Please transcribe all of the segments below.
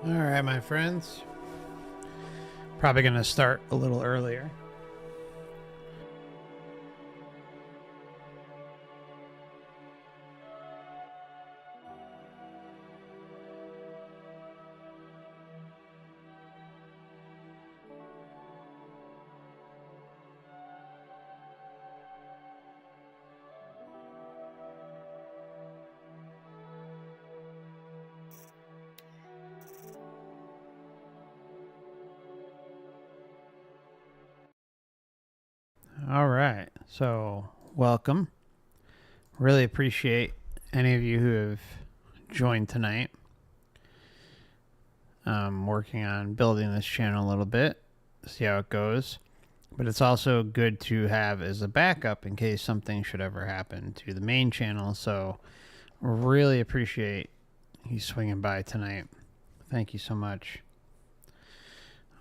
All right, my friends. Probably going to start a little earlier. All right, so welcome. Really appreciate any of you who have joined tonight. I'm working on building this channel a little bit, see how it goes. But it's also good to have as a backup in case something should ever happen to the main channel. So really appreciate you swinging by tonight. Thank you so much.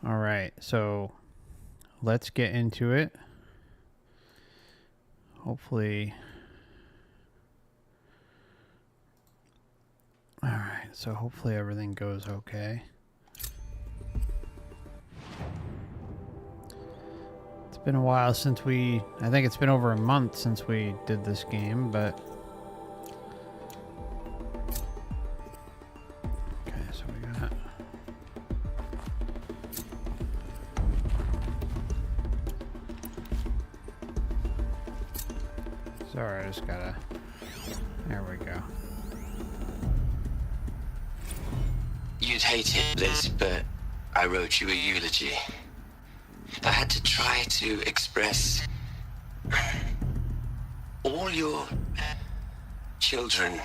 All right, so let's get into it. Hopefully. All right, so hopefully everything goes okay. It's been a while since I think it's been over a month since we did this game, but okay, so we got sorry, I just gotta, there we go. You'd hate it, Liz, but I wrote you a eulogy. I had to try to express all your children.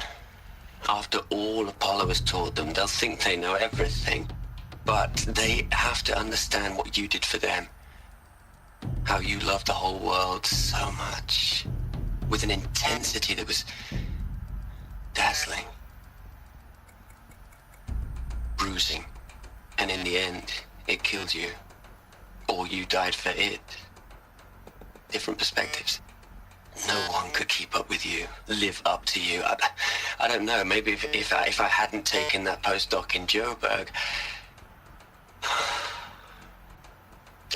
After all Apollo has taught them, they'll think they know everything. But they have to understand what you did for them. How you loved the whole world so much. With an intensity that was dazzling. Bruising. And in the end, it killed you. Or you died for it. Different perspectives. No one could keep up with you, live up to you. I don't know, maybe if I hadn't taken that postdoc in Joburg.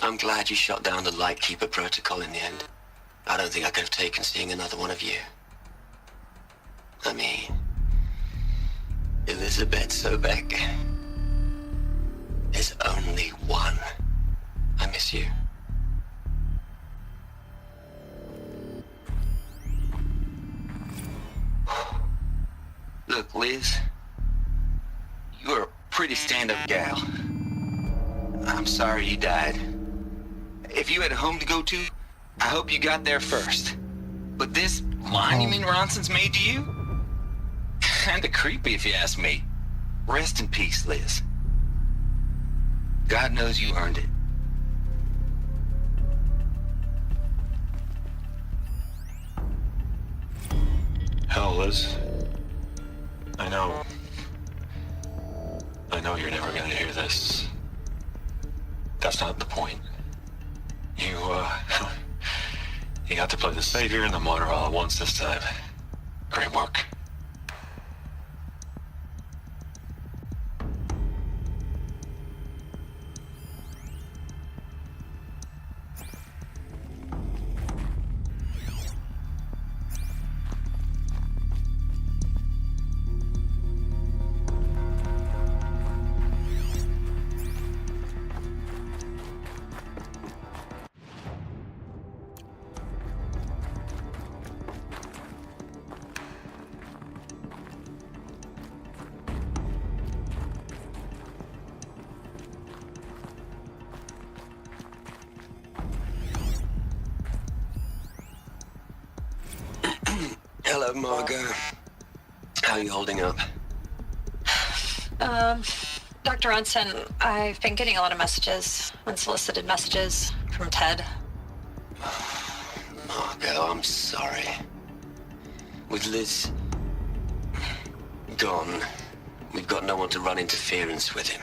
I'm glad you shot down the Lightkeeper protocol in the end. I don't think I could have taken seeing another one of you. I mean, Elizabeth Sobeck. There's only one. I miss you. Look, Liz. You're a pretty stand-up gal. I'm sorry you died. If you had a home to go to, I hope you got there first. But this monument Ronson's made to you? Kinda creepy if you ask me. Rest in peace, Liz. God knows you earned it. Hell, Liz. I know you're never gonna hear this. That's not the point. You got to play the savior and the martyr all at once this time. Great work. Hello, Margot. How are you holding up? Dr. Ronson, I've been getting a lot of messages, unsolicited messages from Ted. Margot, I'm sorry. With Liz gone, we've got no one to run interference with him.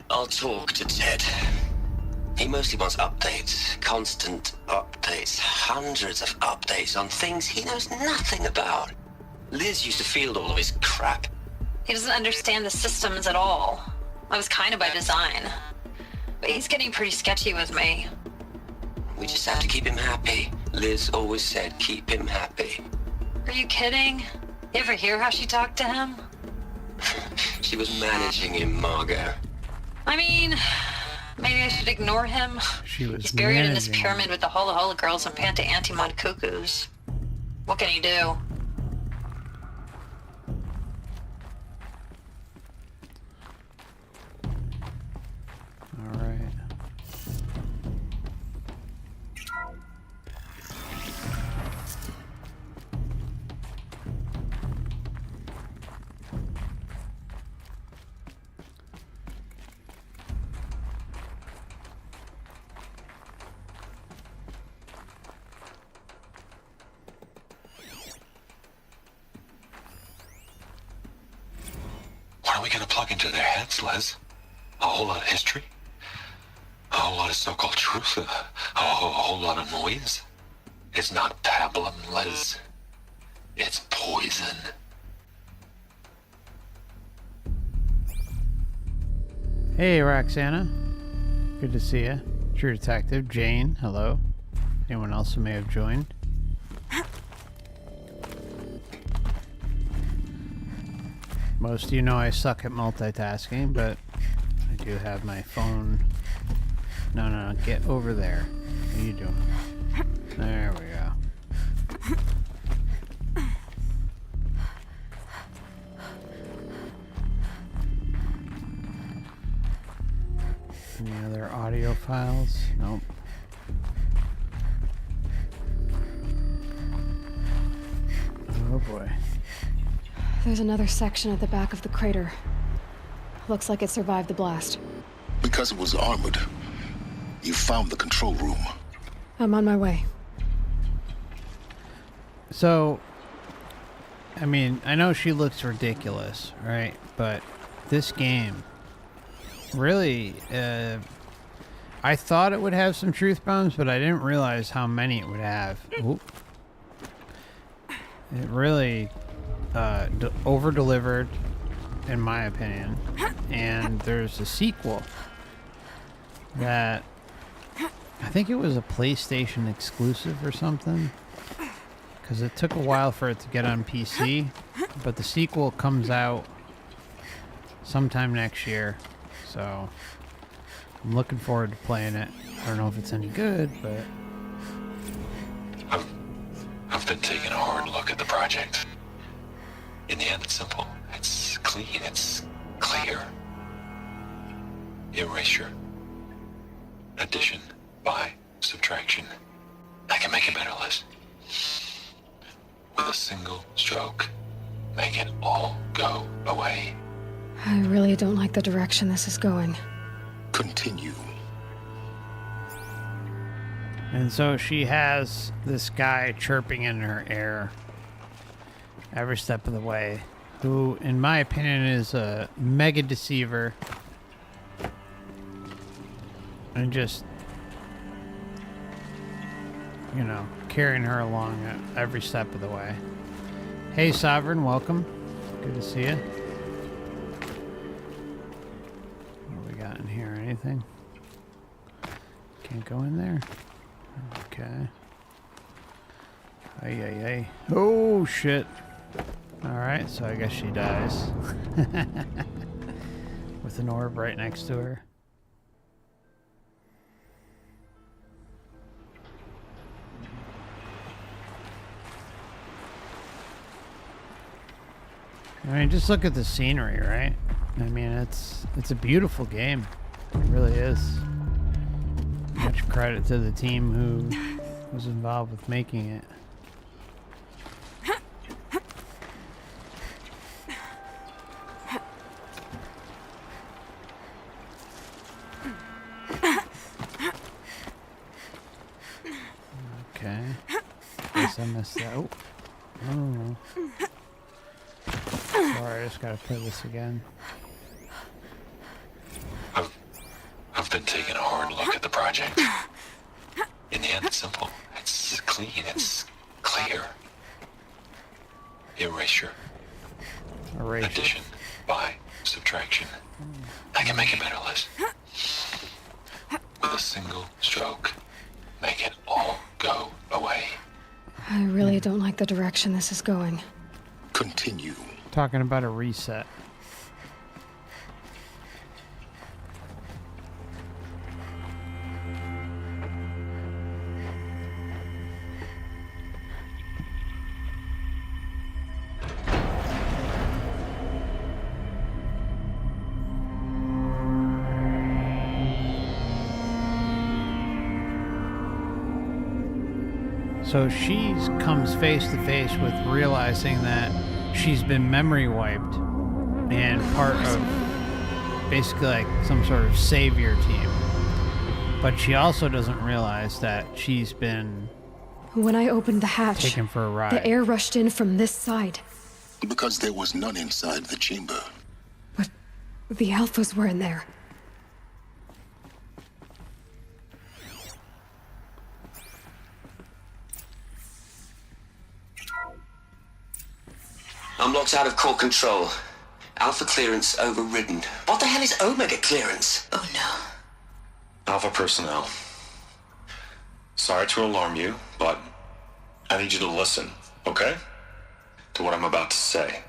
I'll talk to Ted. He mostly wants updates, constant updates, hundreds of updates on things he knows nothing about. Liz used to field all of his crap. He doesn't understand the systems at all. That was kind of by design. But he's getting pretty sketchy with me. We just have to keep him happy. Liz always said keep him happy. Are you kidding? You ever hear how she talked to him? She was managing him, Margot. I mean, maybe I should ignore him. She was He's buried in this managing. pyramid with the Hola Hola girls and Panta Antimod cuckoos. What can he do? All right. What are we gonna plug into their heads, Les? A whole lot of history? A whole lot of so-called truth? A whole lot of noise? It's not pablum, Les. It's poison. Hey, Roxana. Good to see you. True Detective. Jane, hello. Anyone else who may have joined? Most of you know I suck at multitasking, but I do have my phone. No, get over there. What are you doing? There we go. Any other audio files? Nope. Oh boy. There's another section at the back of the crater. Looks like it survived the blast. Because it was armored, you found the control room. I'm on my way. So, I mean, I know she looks ridiculous, right? But this game, really, I thought it would have some truth bombs, but I didn't realize how many it would have. Oop. It really over-delivered, in my opinion. And there's a sequel that I think it was a PlayStation exclusive or something, because it took a while for it to get on PC, but the sequel comes out sometime next year, so I'm looking forward to playing it. I don't know if it's any good, but I've been taking a hard look at the project. In the end, it's simple. It's clean. It's clear. Erasure. Addition. By subtraction. I can make it better, Liz. With a single stroke. Make it all go away. I really don't like the direction this is going. Continue. and so she has this guy chirping in her ear every step of the way, who, in my opinion, is a mega deceiver. And just, you know, carrying her along at every step of the way. Hey, Sovereign, welcome. Good to see you. What do we got in here? Anything? Can't go in there? Okay. Ay, ay, ay. Oh, shit. Alright, so I guess she dies. With an orb right next to her. I mean, just look at the scenery, right? I mean, it's a beautiful game. It really is. Much credit to the team who was involved with making it. Okay. Guess I missed that. Oh. Oh. Sorry, I just gotta play this again. I've been taking a hard look at the project. In the end, it's simple. It's clean. It's clear. Erasure. Erasure. Addition by subtraction. I can make it better, Liz. With a single stroke, make it all go away. I really don't like the direction this is going. Continue. Talking about a reset. So she comes face to face with realizing that she's been memory wiped and part of basically like some sort of savior team. But she also doesn't realize that she's been When I opened the hatch, taken for a ride. the air rushed in from this side. Because there was none inside the chamber. But the alphas were in there. I'm locked out of core control. Alpha clearance overridden. What the hell is Omega clearance? Oh no. Alpha personnel. Sorry to alarm you, but I need you to listen, okay? To what I'm about to say.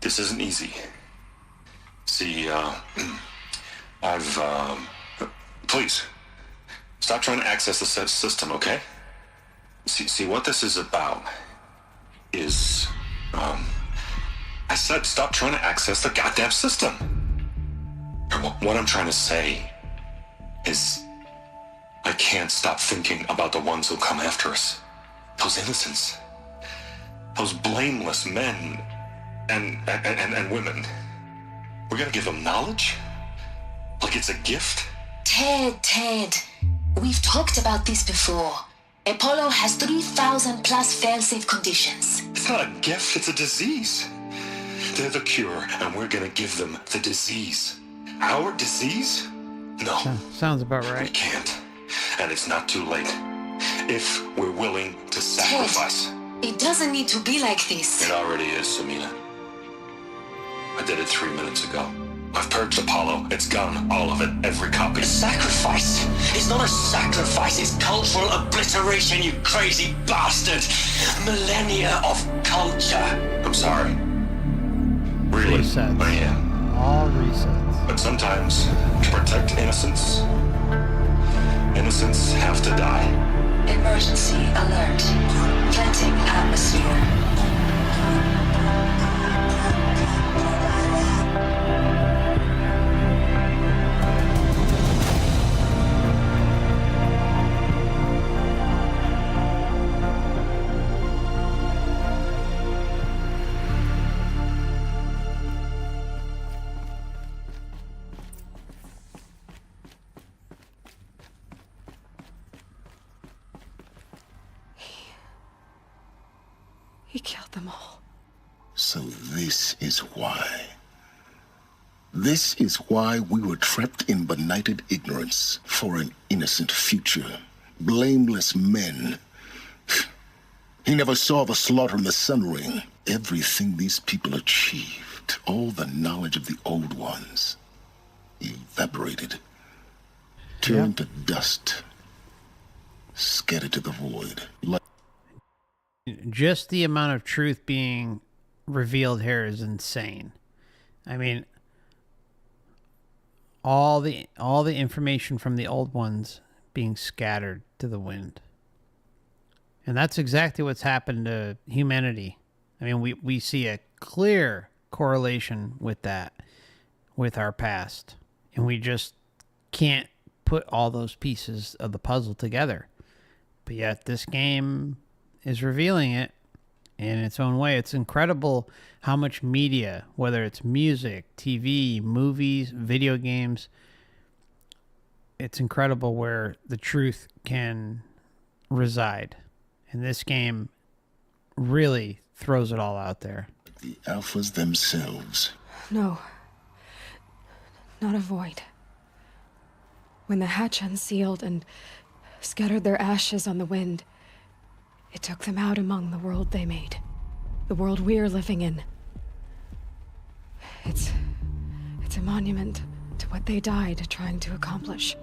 This isn't easy. See, please, stop trying to access the system, okay? See, what this is about is, I said stop trying to access the goddamn system. What I'm trying to say is I can't stop thinking about the ones who come after us. Those innocents. Those blameless men and women. We're gonna give them knowledge? Like it's a gift? Ted, we've talked about this before. Apollo has 3,000 plus fail-safe conditions. It's not a gift, it's a disease. They're the cure, and we're gonna give them the disease. Our disease? No. Sounds about We right. can't. And it's not too late. If we're willing to sacrifice. It doesn't need to be like this. It already is, Samina. I did it 3 minutes ago. I've purged Apollo. It's gone. All of it. Every copy. A sacrifice? It's not a sacrifice, it's cultural obliteration, you crazy bastard! Millennia of culture! I'm sorry. Really, Resets. I am. All resets. But sometimes, to protect innocence, innocents have to die. Emergency alert. Planting atmosphere. He killed them all. So this is why. This is why we were trapped in benighted ignorance for an innocent future. Blameless men. He never saw the slaughter in the Sun Ring. Everything these people achieved, all the knowledge of the old ones, evaporated, turned to dust, scattered to the void. Just the amount of truth being revealed here is insane. I mean, all the information from the old ones being scattered to the wind. And that's exactly what's happened to humanity. I mean, we see a clear correlation with that, with our past. And we just can't put all those pieces of the puzzle together. But yet this game is revealing it in its own way. It's incredible how much media, whether it's music, TV, movies, video games, it's incredible where the truth can reside. And this game really throws it all out there. The Alphas themselves. No. Not a void. When the hatch unsealed and scattered their ashes on the wind, it took them out among the world they made. The world we're living in. It's a monument to what they died trying to accomplish.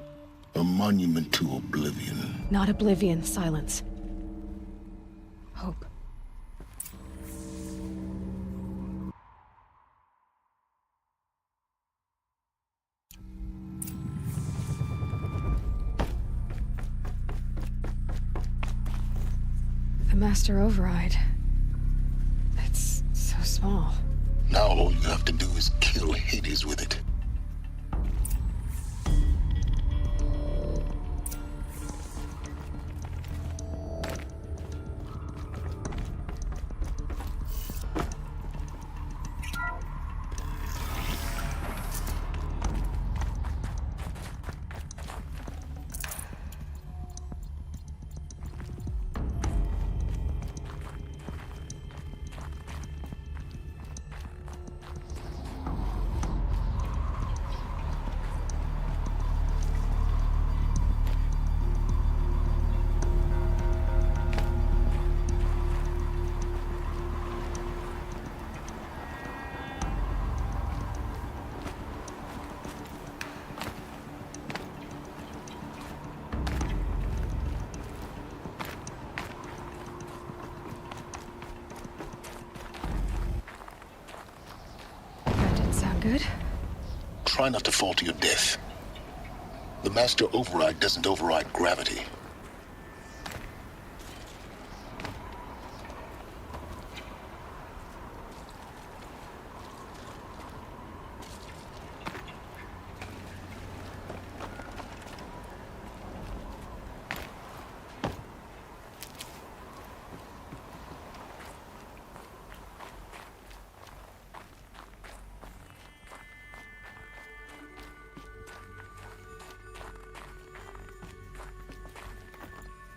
A monument to oblivion. Not oblivion, silence. Hope. The Master Override. It's so small. Now all you have to do is kill Hades with it. That didn't sound good. Try not to fall to your death. The Master Override doesn't override gravity.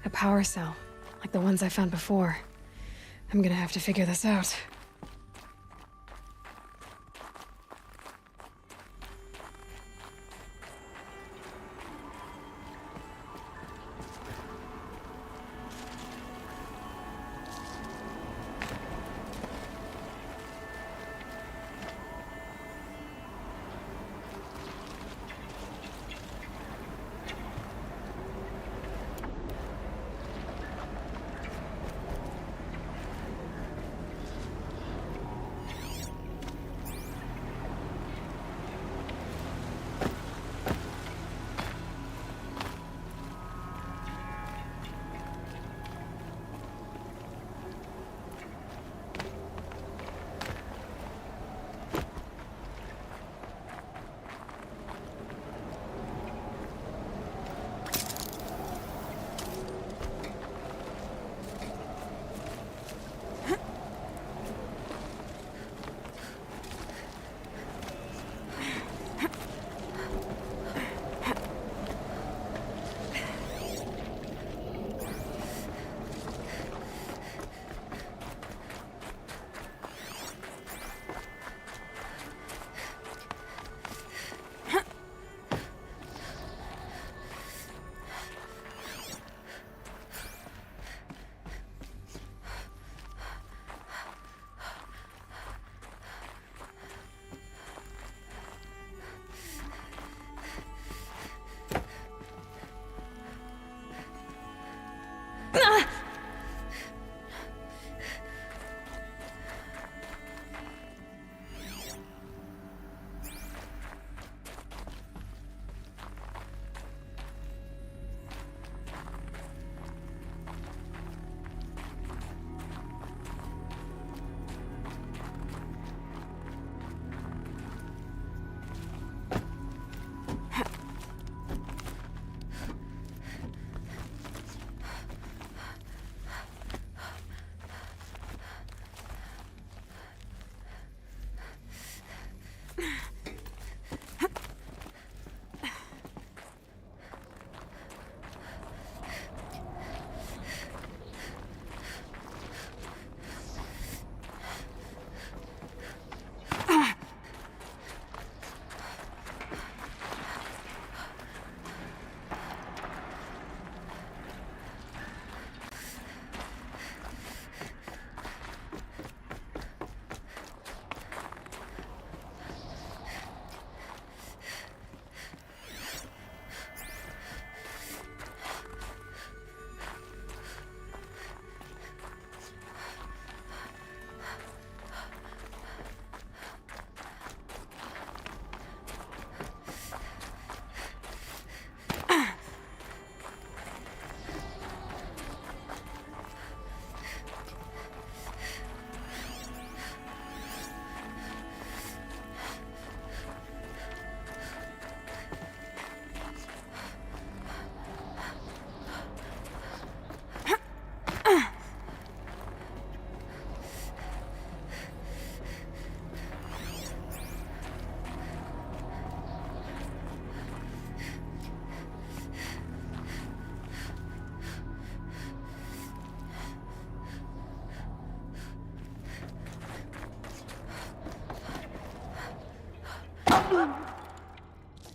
A power cell, like the ones I found before. I'm gonna have to figure this out.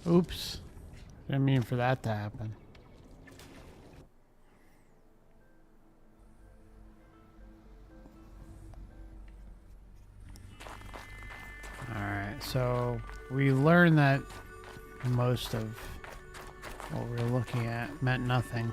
Oops. Didn't mean for that to happen. Alright, so we learned that most of what we were looking at meant nothing.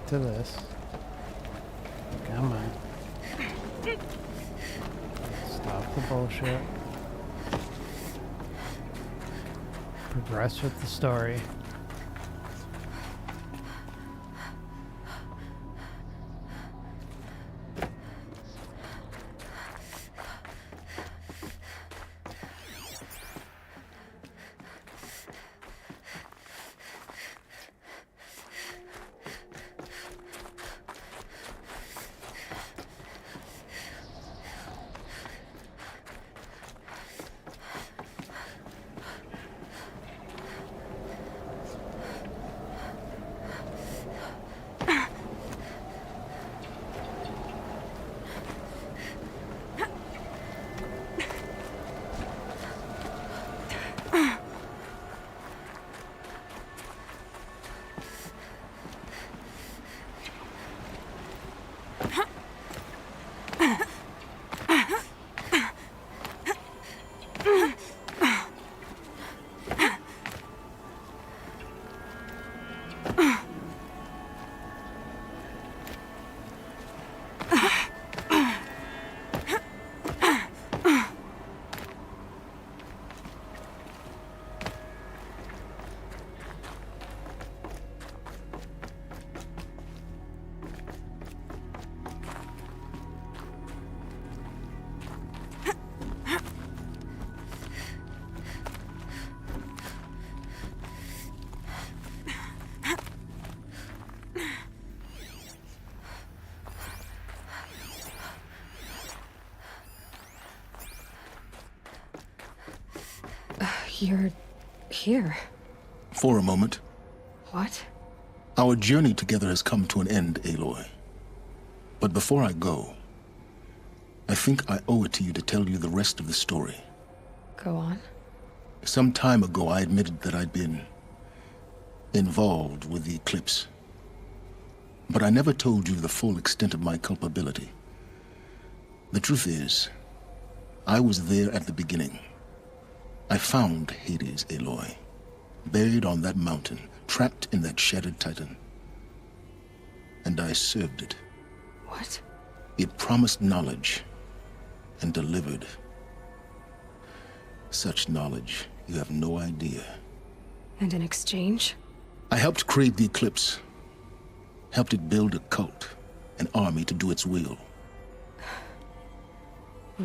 To this. Come on. Stop the bullshit. Progress with the story. You're here. For a moment. What? Our journey together has come to an end, Aloy. But before I go, I think I owe it to you to tell you the rest of the story. Go on. Some time ago, I admitted that I'd been involved with the Eclipse. But I never told you the full extent of my culpability. The truth is, I was there at the beginning. I found Hades, Aloy, buried on that mountain, trapped in that shattered titan. And I served it. What? It promised knowledge and delivered. Such knowledge, you have no idea. And in exchange? I helped create the Eclipse. Helped it build a cult, an army to do its will.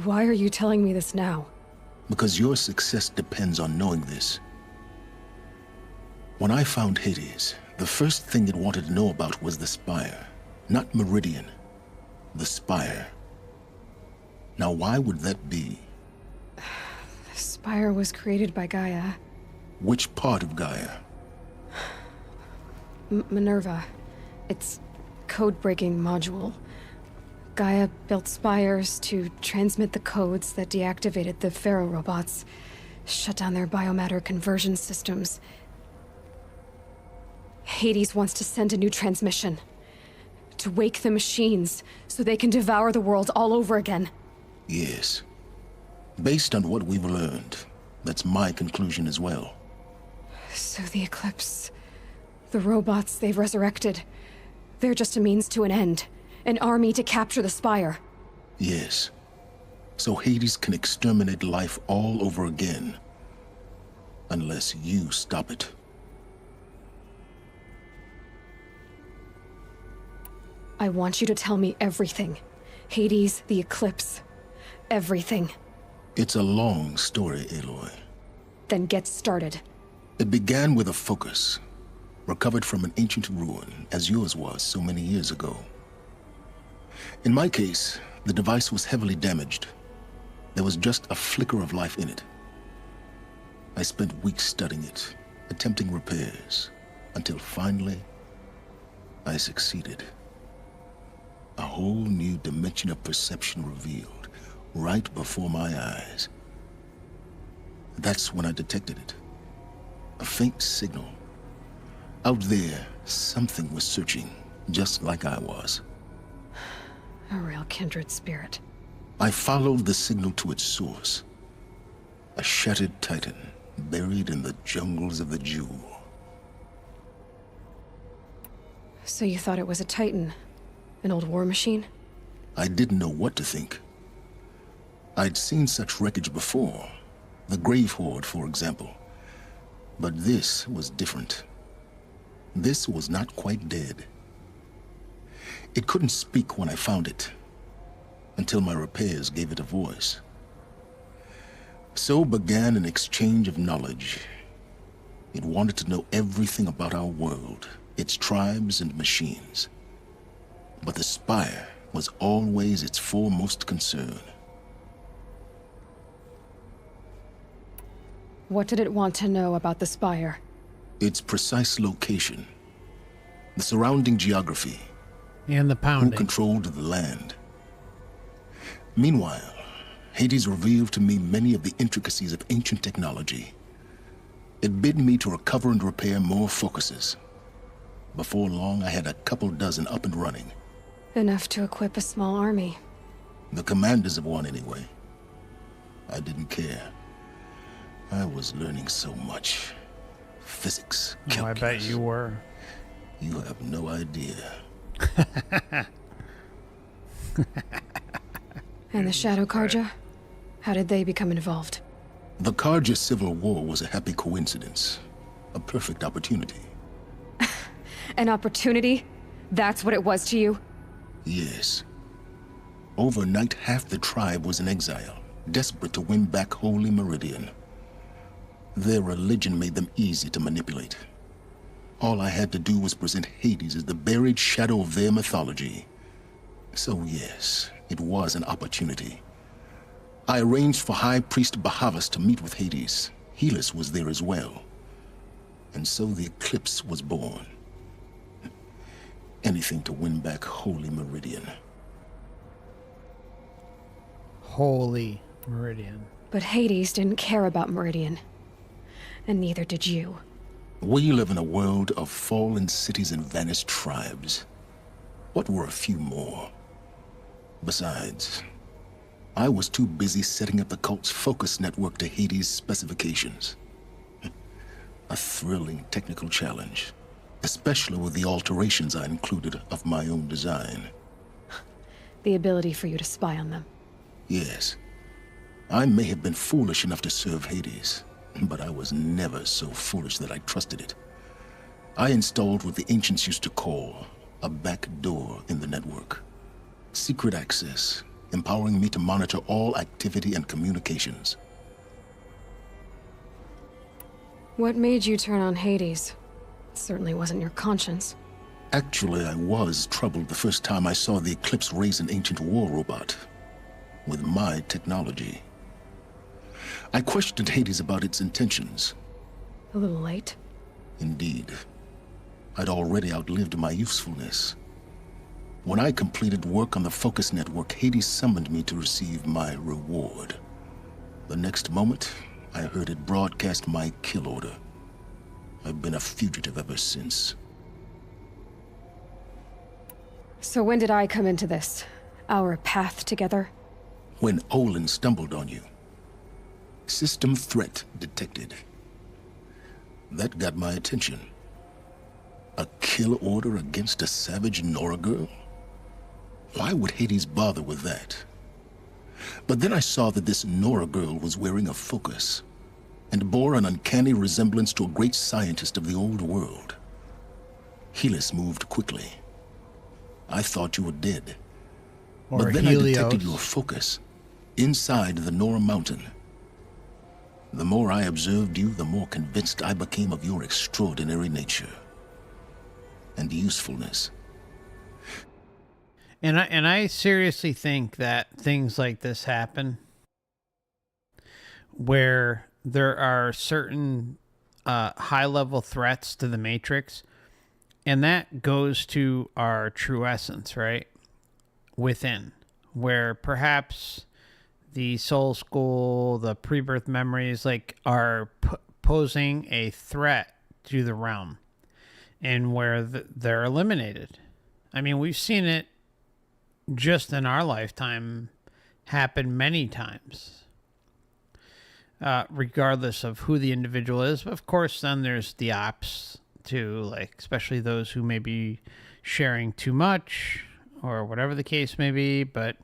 Why are you telling me this now? Because your success depends on knowing this. When I found Hades, the first thing it wanted to know about was the Spire. Not Meridian. The Spire. Now why would that be? The Spire was created by Gaia. Which part of Gaia? Minerva. Its code-breaking module. Gaia built spires to transmit the codes that deactivated the Pharaoh robots, shut down their biomatter conversion systems. Hades wants to send a new transmission. To wake the machines, so they can devour the world all over again. Yes. Based on what we've learned, that's my conclusion as well. So the Eclipse... the robots they've resurrected... they're just a means to an end. An army to capture the Spire. Yes. So Hades can exterminate life all over again. Unless you stop it. I want you to tell me everything. Hades, the Eclipse. Everything. It's a long story, Aloy. Then get started. It began with a focus. recovered from an ancient ruin, as yours was so many years ago. In my case, the device was heavily damaged. There was just a flicker of life in it. I spent weeks studying it, attempting repairs, until finally, I succeeded. A whole new dimension of perception revealed, right before my eyes. That's when I detected it. A faint signal. Out there, something was searching, just like I was. A real kindred spirit. I followed the signal to its source. A shattered titan, buried in the jungles of the Jewel. So you thought it was a Titan? An old war machine? I didn't know what to think. I'd seen such wreckage before. The Grave Horde, for example. But this was different. This was not quite dead. It couldn't speak when I found it, until my repairs gave it a voice. So began an exchange of knowledge. It wanted to know everything about our world, its tribes and machines. But the Spire was always its foremost concern. What did it want to know about the Spire? Its precise location, the surrounding geography, And the who pounding. controlled the land. Meanwhile, Hades revealed to me many of the intricacies of ancient technology. It bid me to recover and repair more focuses. Before long, I had a couple dozen up and running. Enough to equip a small army. The commanders of one, anyway. I didn't care. I was learning so much. Physics, Oh, I calculus. bet you were. You have no idea. And the Shadow Karja? How did they become involved? The Karja Civil War was a happy coincidence. A perfect opportunity. An opportunity? That's what it was to you? Yes. Overnight, half the tribe was in exile, desperate to win back Holy Meridian. Their religion made them easy to manipulate. All I had to do was present Hades as the buried shadow of their mythology. So yes, it was an opportunity. I arranged for High Priest Bahavas to meet with Hades. Helis was there as well. And so the eclipse was born. Anything to win back Holy Meridian. Holy Meridian. But Hades didn't care about Meridian. And neither did you. We live in a world of fallen cities and vanished tribes. What were a few more? Besides, I was too busy setting up the cult's focus network to Hades' specifications. A thrilling technical challenge, especially with the alterations I included of my own design. The ability for you to spy on them. Yes, I may have been foolish enough to serve Hades, but I was never so foolish that I trusted it. I installed what the ancients used to call a back door in the network. Secret access, empowering me to monitor all activity and communications. What made you turn on Hades? It certainly wasn't your conscience. Actually, I was troubled the first time I saw the Eclipse raise an ancient war robot. With my technology. I questioned Hades about its intentions. A little late? Indeed. I'd already outlived my usefulness. When I completed work on the Focus Network, Hades summoned me to receive my reward. The next moment, I heard it broadcast my kill order. I've been a fugitive ever since. So when did I come into this? Our path together? When Olin stumbled on you. System threat detected. That got my attention. A kill order against a savage Nora girl? Why would Hades bother with that? But then I saw that this Nora girl was wearing a focus, and bore an uncanny resemblance to a great scientist of the old world. Helis moved quickly. I thought you were dead. Or But then Helios. I detected your focus, inside the Nora mountain. The more I observed you, the more convinced I became of your extraordinary nature. and usefulness. And I seriously think that things like this happen where there are certain high-level threats to the Matrix, and that goes to our true essence, right? Within, where perhaps the soul school, the pre-birth memories, like, are posing a threat to the realm, and where they're eliminated. I mean, we've seen it just in our lifetime happen many times, regardless of who the individual is. But of course, then there's the ops too, like, especially those who may be sharing too much or whatever the case may be. But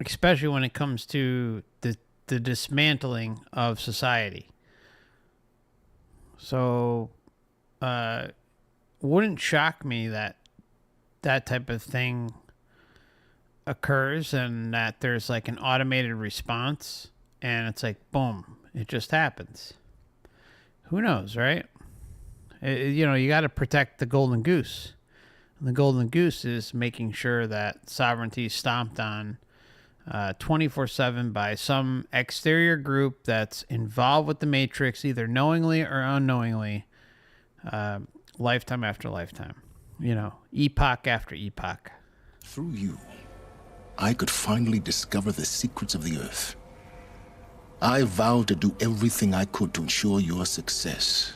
especially when it comes to the dismantling of society. So wouldn't shock me that that type of thing occurs and that there's like an automated response and it's like, boom, it just happens. Who knows, right? You got to protect the golden goose. And the golden goose is making sure that sovereignty is stomped on 24/7 by some exterior group that's involved with the Matrix, either knowingly or unknowingly, lifetime after lifetime, epoch after epoch. Through you, I could finally discover the secrets of the Earth. I vowed to do everything I could to ensure your success.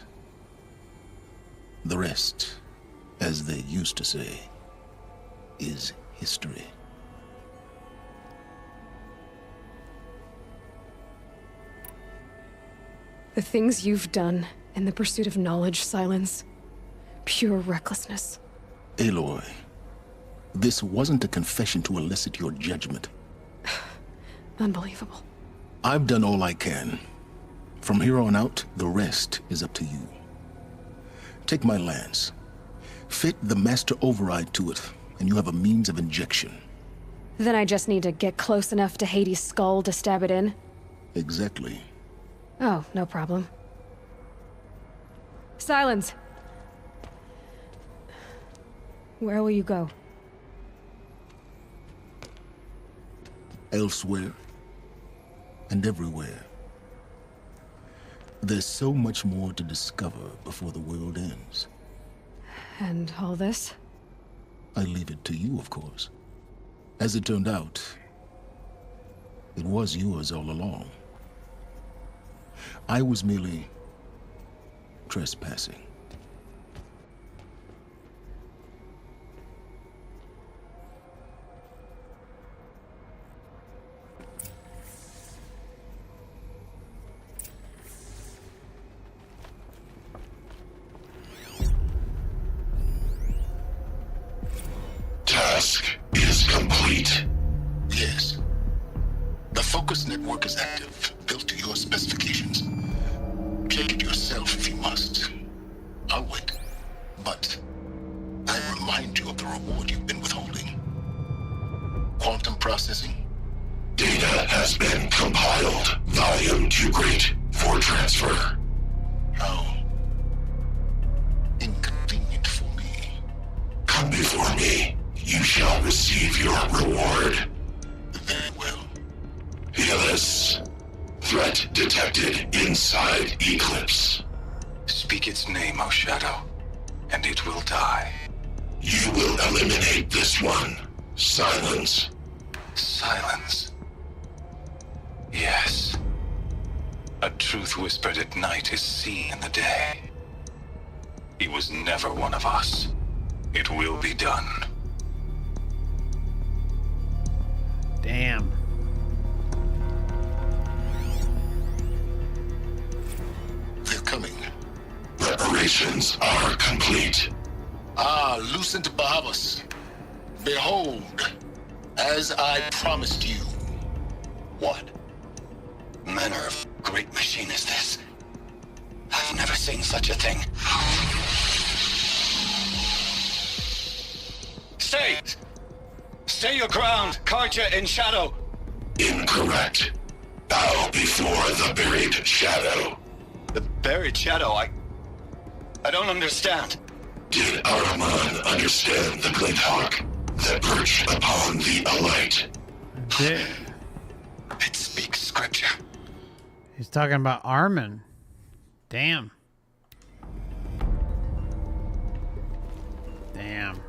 The rest, as they used to say, is history. The things you've done in the pursuit of knowledge, Silence. Pure recklessness. Aloy, this wasn't a confession to elicit your judgment. Unbelievable. I've done all I can. From here on out, the rest is up to you. Take my lance. Fit the master override to it, and you have a means of injection. Then I just need to get close enough to Hades' skull to stab it in? Exactly. Oh, no problem. Silence! Where will you go? Elsewhere. And everywhere. There's so much more to discover before the world ends. And all this? I leave it to you, of course. As it turned out, it was yours all along. I was merely trespassing. Task is complete. Yes. The focus network is active, built to your specifications. Check it yourself if you must. I'll wait. But I remind you of the reward you've been withholding. Quantum processing? Data has been compiled. Volume too great for transfer. How inconvenient for me. Come before me. You shall receive your reward. Very well. Helis. Threat detected inside Eclipse. Speak its name, O Shadow, and it will die. You will eliminate this one. Silence. Silence. Yes. A truth whispered at night is seen in the day. He was never one of us. It will be done. Damn. They're coming. Preparations are complete. Ah, Lucent Bahavas. Behold, as I promised you. What manner of great machine is this? I've never seen such a thing. Stay! Stay your ground, Karja in Shadow! Incorrect. Bow before the buried shadow. The buried shadow, I don't understand. Did Araman understand the glint hawk that perched upon the alight? It speaks scripture. He's talking about Armin. Damn. Damn.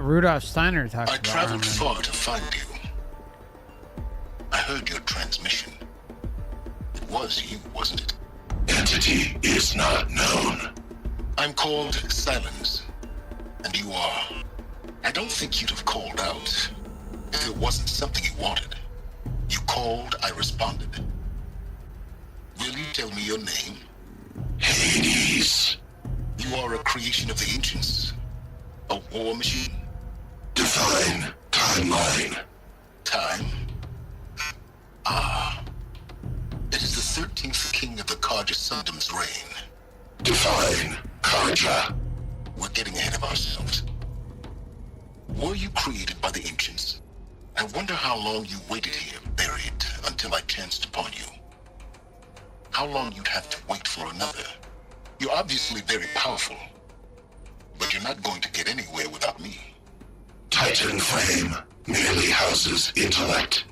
Rudolf Steiner talks I about traveled Armin. far to find you. I heard your transmission. It was you, wasn't it? Entity is not known. I'm called Silence, and you are. I don't think you'd have called out if it wasn't something you wanted. You called, I responded. Will you tell me your name? Hades. You are a creation of the ancients. A war machine? Define timeline. Time? Ah. It is the 13th king of the Karja Sundom's reign. Define Karja. We're getting ahead of ourselves. Were you created by the ancients? I wonder how long you waited here, buried, until I chanced upon you. How long you'd have to wait for another. You're obviously very powerful, but you're not going to get anywhere without me. Titan Flame merely houses intellect.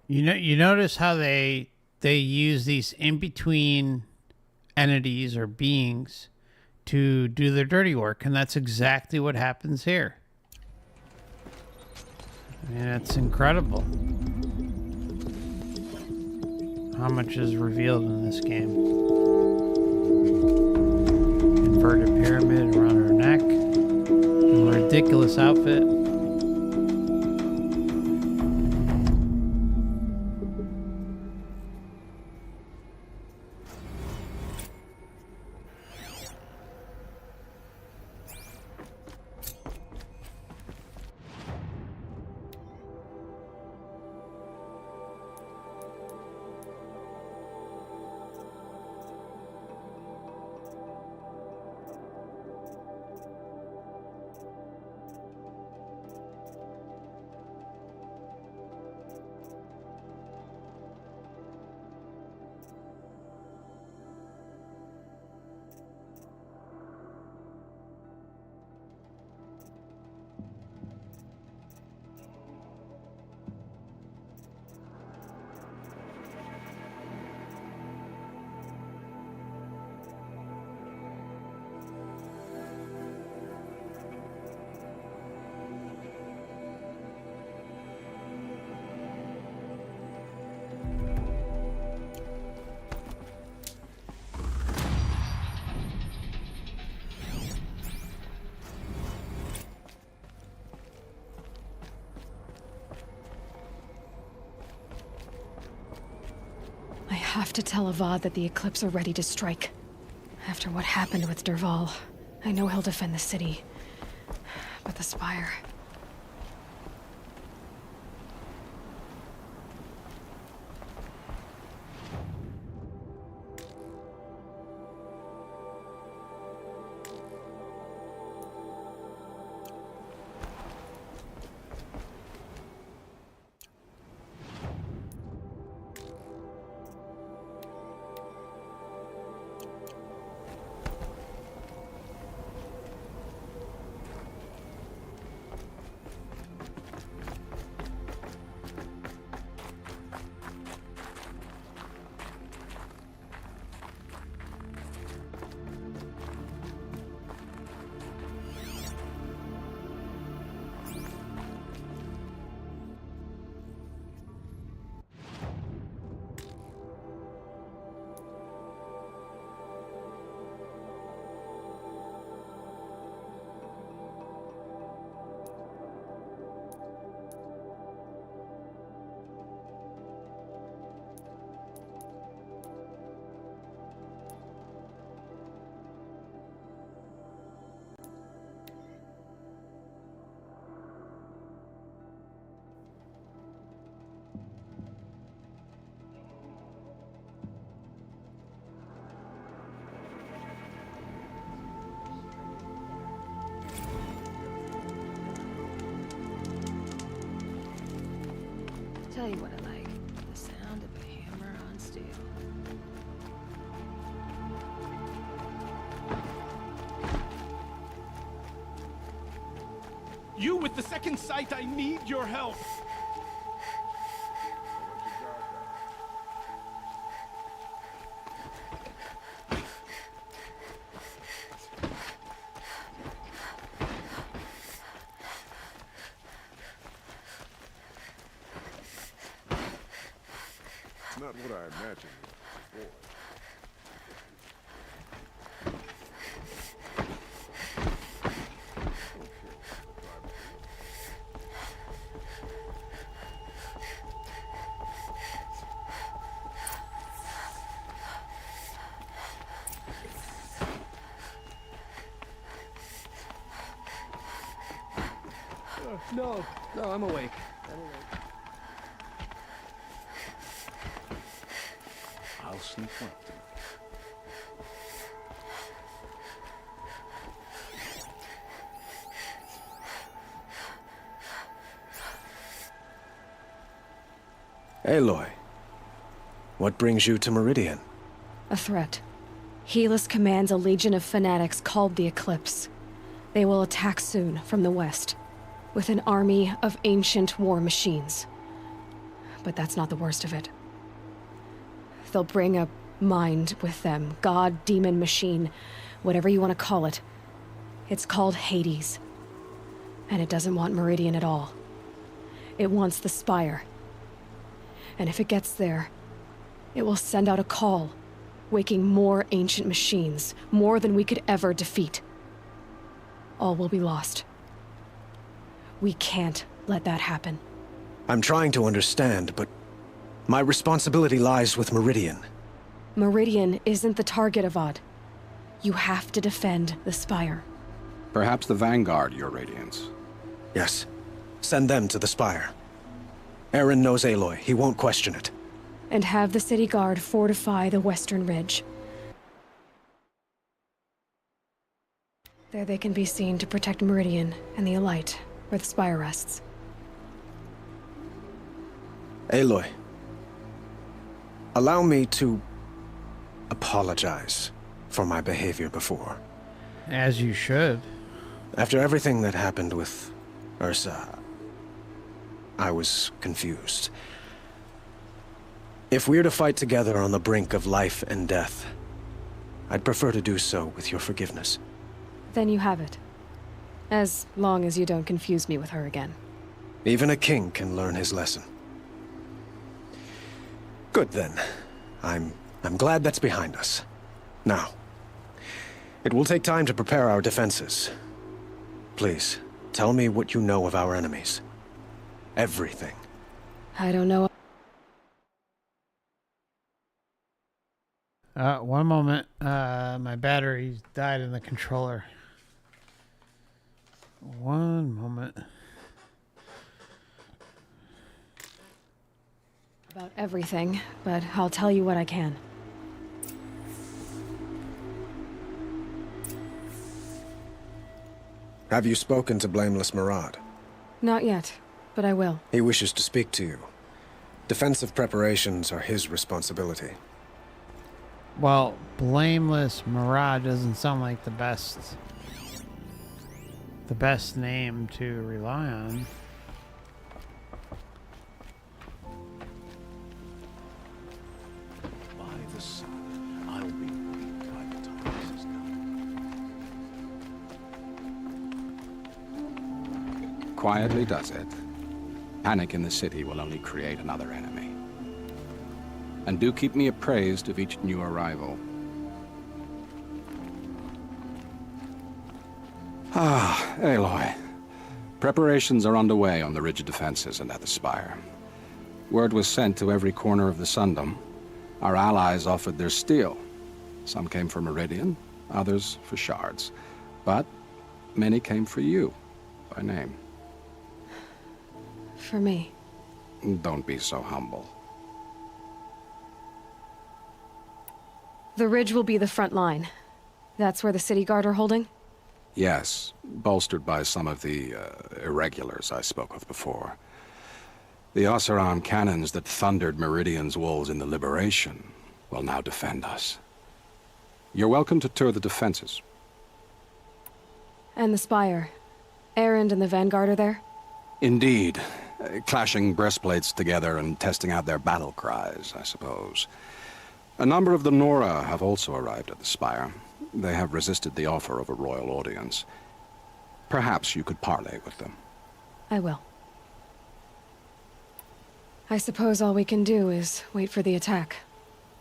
You notice how they use these in-between entities or beings to do their dirty work, and that's exactly what happens here. I mean, it's incredible how much is revealed in this game. Inverted pyramid around her neck, a ridiculous outfit. I have to tell Avad that the Eclipse are ready to strike. After what happened with Derval, I know he'll defend the city. But the Spire... Tell you what I like. The sound of a hammer on steel. You with the second sight, I need your help. It's not what I imagined. Boy. No, I'm awake. I'll sleep well tonight. Aloy, what brings you to Meridian? A threat. Helis commands a legion of fanatics called the Eclipse. They will attack soon from the west, with an army of ancient war machines. But that's not the worst of it. They'll bring a mind with them, god, demon, machine, whatever you want to call it. It's called Hades. And it doesn't want Meridian at all. It wants the Spire. And if it gets there, it will send out a call, waking more ancient machines, more than we could ever defeat. All will be lost. We can't let that happen. I'm trying to understand, but my responsibility lies with Meridian. Meridian isn't the target, Avad. You have to defend the Spire. Perhaps the Vanguard, Your Radiance. Yes. Send them to the Spire. Aaron knows Aloy. He won't question it. And have the City Guard fortify the Western Ridge. There they can be seen to protect Meridian and the Elite, where the Spire rests. Aloy, allow me to apologize for my behavior before. As you should. After everything that happened with Ursa, I was confused. If we're to fight together on the brink of life and death, I'd prefer to do so with your forgiveness. Then you have it. As long as you don't confuse me with her again. Even a king can learn his lesson. Good then. I'm glad that's behind us. Now, it will take time to prepare our defenses. Please, tell me what you know of our enemies. Everything. I don't know. One moment. My battery died in the controller. One moment. About everything, but I'll tell you what I can. Have you spoken to Blameless Murad? Not yet, but I will. He wishes to speak to you. Defensive preparations are his responsibility. Well, Blameless Murad doesn't sound like the best name to rely on. By the sun, I'll be weak by the time this is done. Quietly does it. Panic in the city will only create another enemy. And do keep me appraised of each new arrival. Ah, Aloy. Preparations are underway on the ridge defenses and at the Spire. Word was sent to every corner of the Sundom. Our allies offered their steel. Some came for Meridian, others for shards. But many came for you, by name. For me. Don't be so humble. The ridge will be the front line. That's where the City Guard are holding? Yes, bolstered by some of the irregulars I spoke of before. The Oseram cannons that thundered Meridian's walls in the Liberation will now defend us. You're welcome to tour the defenses. And the Spire. Erend and the Vanguard are there? Indeed. Clashing breastplates together and testing out their battle cries, I suppose. A number of the Nora have also arrived at the Spire. They have resisted the offer of a royal audience. Perhaps you could parley with them. I will. I suppose all we can do is wait for the attack.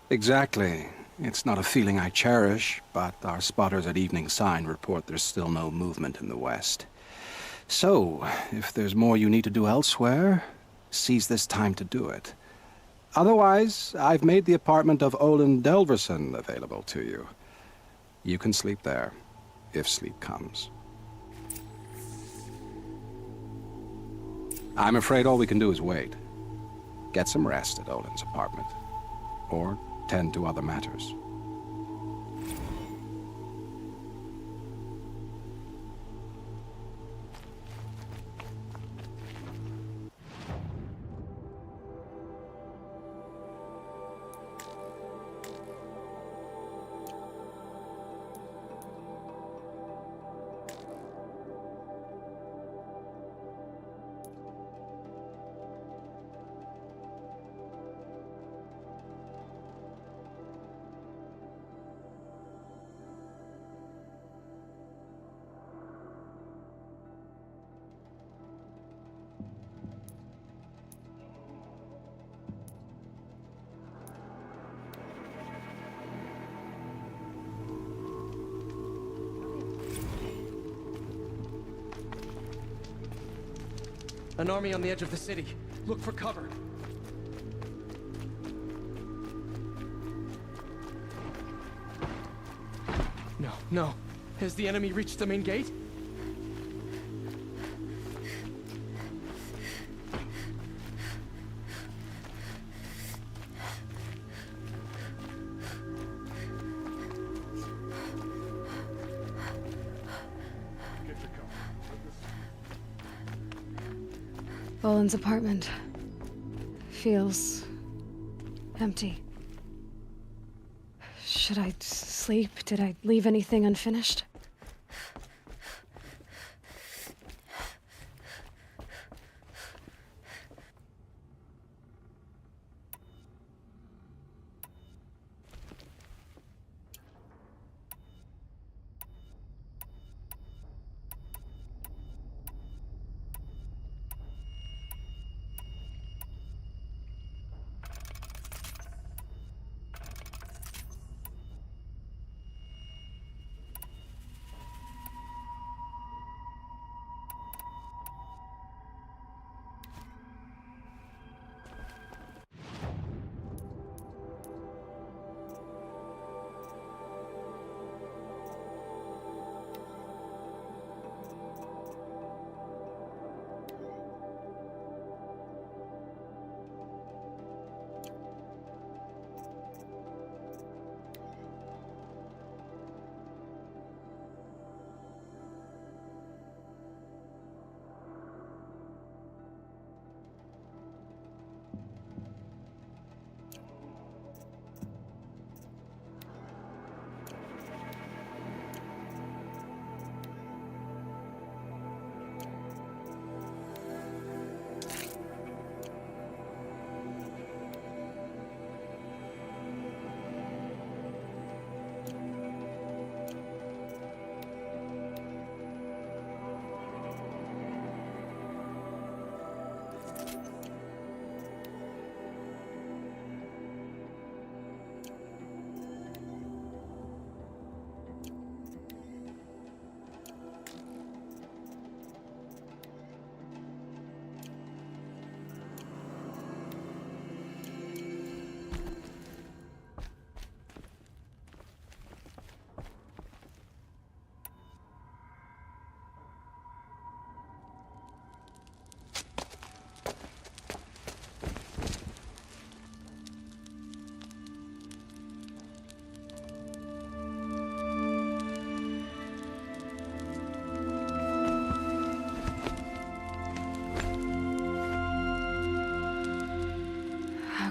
Exactly. It's not a feeling I cherish, but our spotters at Evening Sign report there's still no movement in the west. So, if there's more you need to do elsewhere, seize this time to do it. Otherwise, I've made the apartment of Olin Delverson available to you. You can sleep there, if sleep comes. I'm afraid all we can do is wait. Get some rest at Olin's apartment, or tend to other matters. An army on the edge of the city. Look for cover. No. Has the enemy reached the main gate? Olin's apartment feels empty. Should I sleep? Did I leave anything unfinished?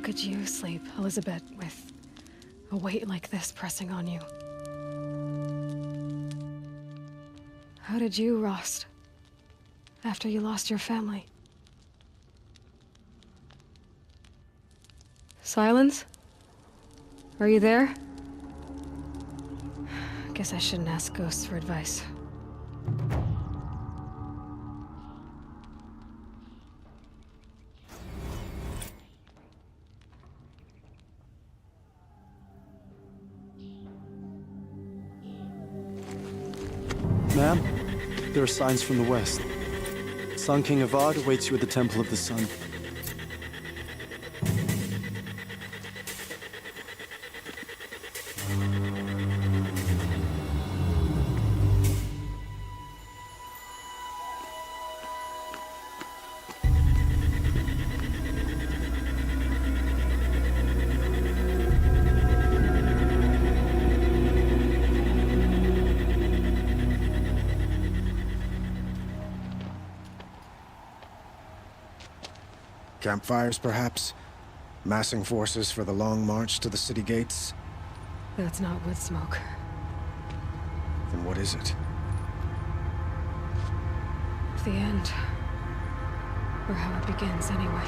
could you sleep, Elizabeth, with a weight like this pressing on you? How did you, Rost, after you lost your family? Silence? Are you there? Guess I shouldn't ask ghosts for advice. Ma'am, there are signs from the west. Sun King Avad awaits you at the Temple of the Sun. Campfires, perhaps? Massing forces for the long march to the city gates? That's not wood smoke. Then what is it? The end. Or how it begins, anyway.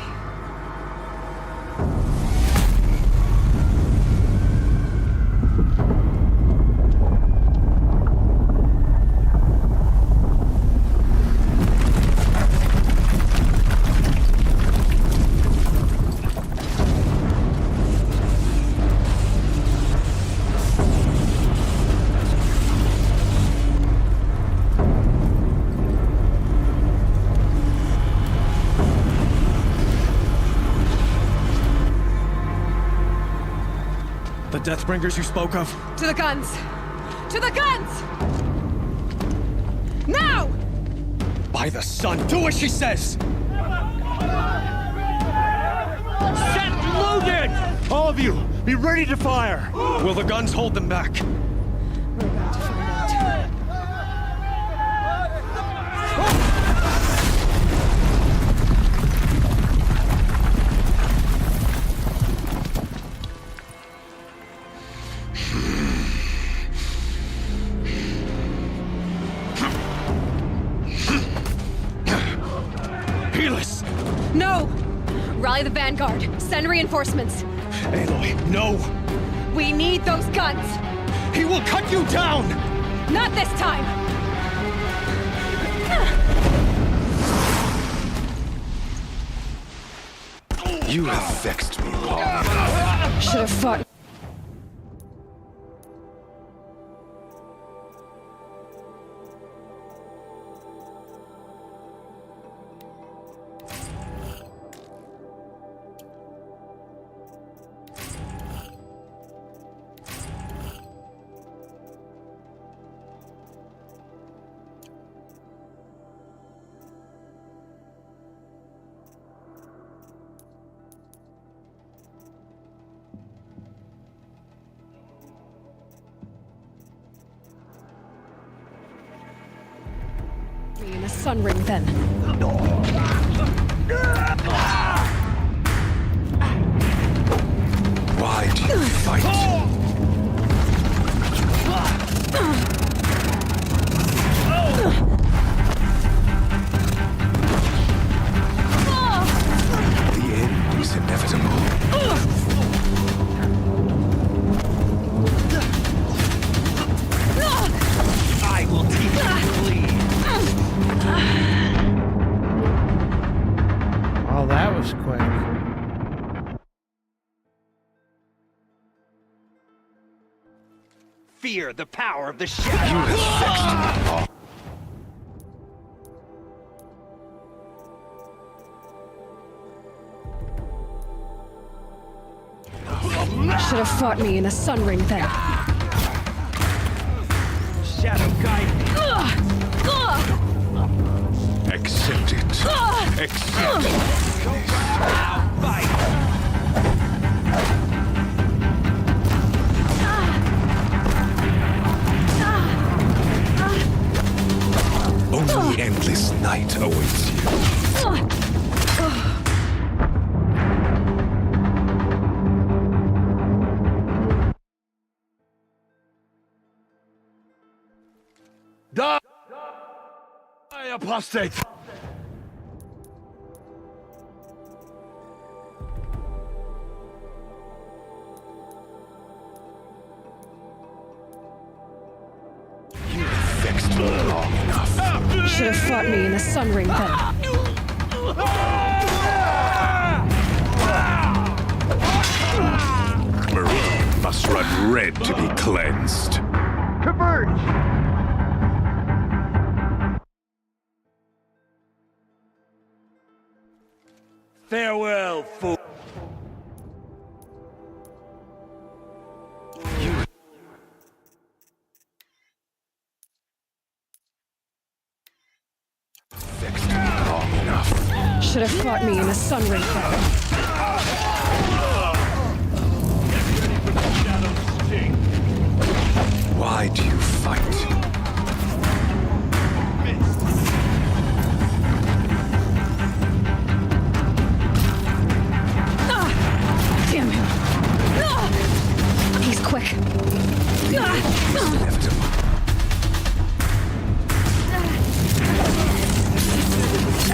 The Deathbringers you spoke of? To the guns! To the guns! Now! By the sun, do as she says! Set loaded! All of you, be ready to fire! Will the guns hold them back? We're about to find out. No! Rally the vanguard. Send reinforcements. Aloy, no! We need those guns! He will cut you down! Not this time! You have vexed me long enough. Should have fought. Me in a sun ring, then. Why do you fight? The end is inevitable. I will teach you to bleed. Oh, that was quick. Fear the power of the shadow. Should have fought me in a sun ring, then. Shadow guide me. Accept it. Accept it. Now fight. Only endless night awaits you. apostate! You fixed me long enough. Should have fought me in the sun ring then. Maroon must run red to be cleansed. Converge! Farewell, fool. Fixed me long enough. Should have fought me in the sun ring then. Why do you fight? Damn him! He's quick. Inevitable.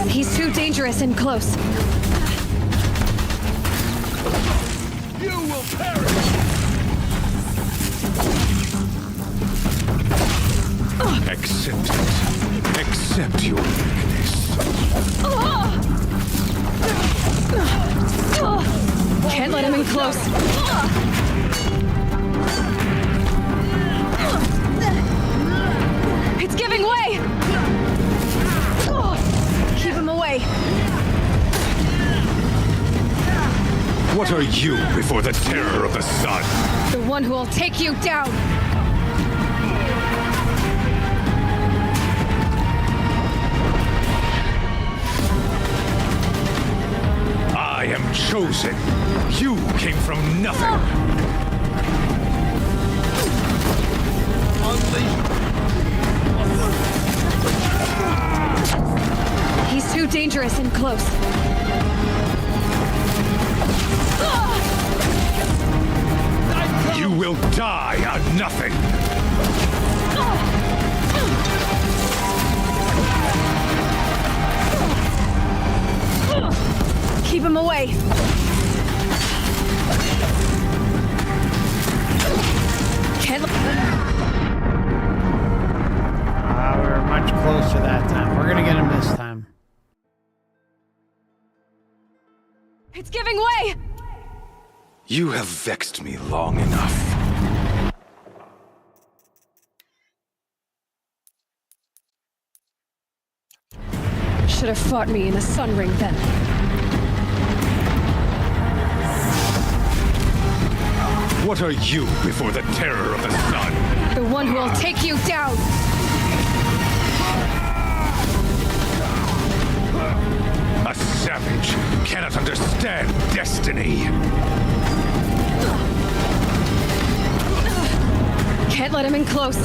He's too dangerous and close. You will perish! Accept it. Accept your weakness. Can't let him in close. It's giving way! Keep him away. What are you before the terror of the sun? The one who will take you down. I am chosen. You came from nothing. He's too dangerous and close. You will die on nothing. Keep him away. Can't. We were much closer that time. We're gonna get him this time. It's giving way! You have vexed me long enough. Should have fought me in the sun ring then. What are you before the terror of the sun? The one who will take you down. A savage cannot understand destiny. Can't let him in close.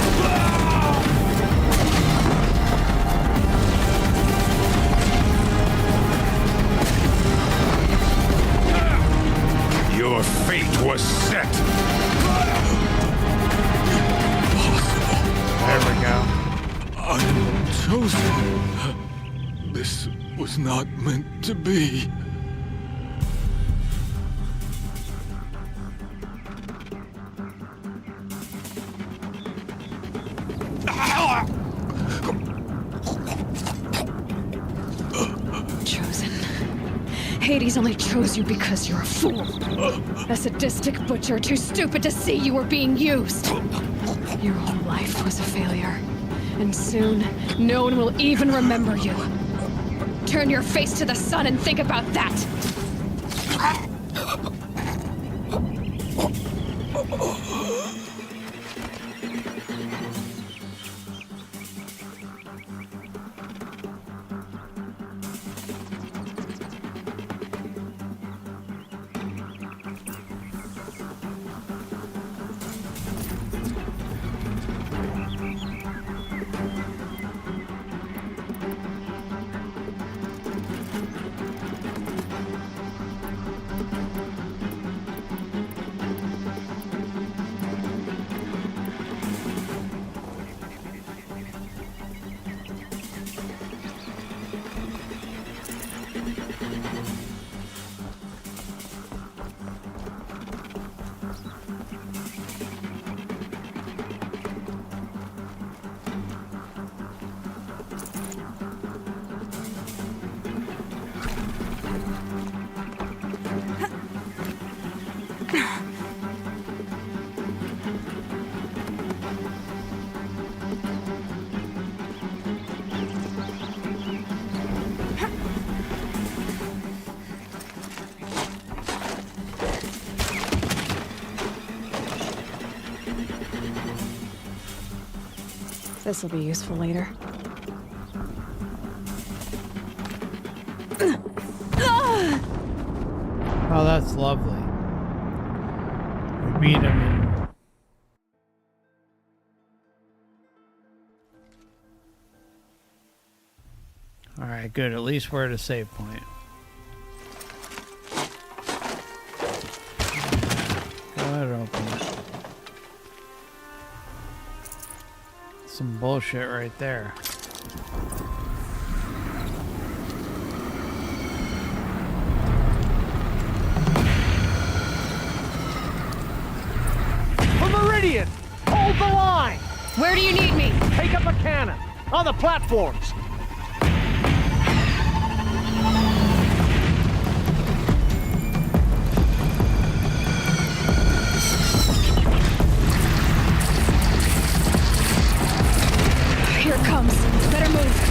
Your fate was set. There we go. I'm chosen. This was not meant to be. Chosen. Hades only chose you because you're a fool. A sadistic butcher too stupid to see you were being used. Your whole life was a failure. And soon, no one will even remember you. Turn your face to the sun and think about that! This'll be useful later. Oh, that's lovely. We beat him in... Alright, good. At least we're at a save point. Go ahead and open it. Some bullshit right there. Meridian! Hold the line! Where do you need me? Take up a cannon! On the platforms! Here it comes. Better move.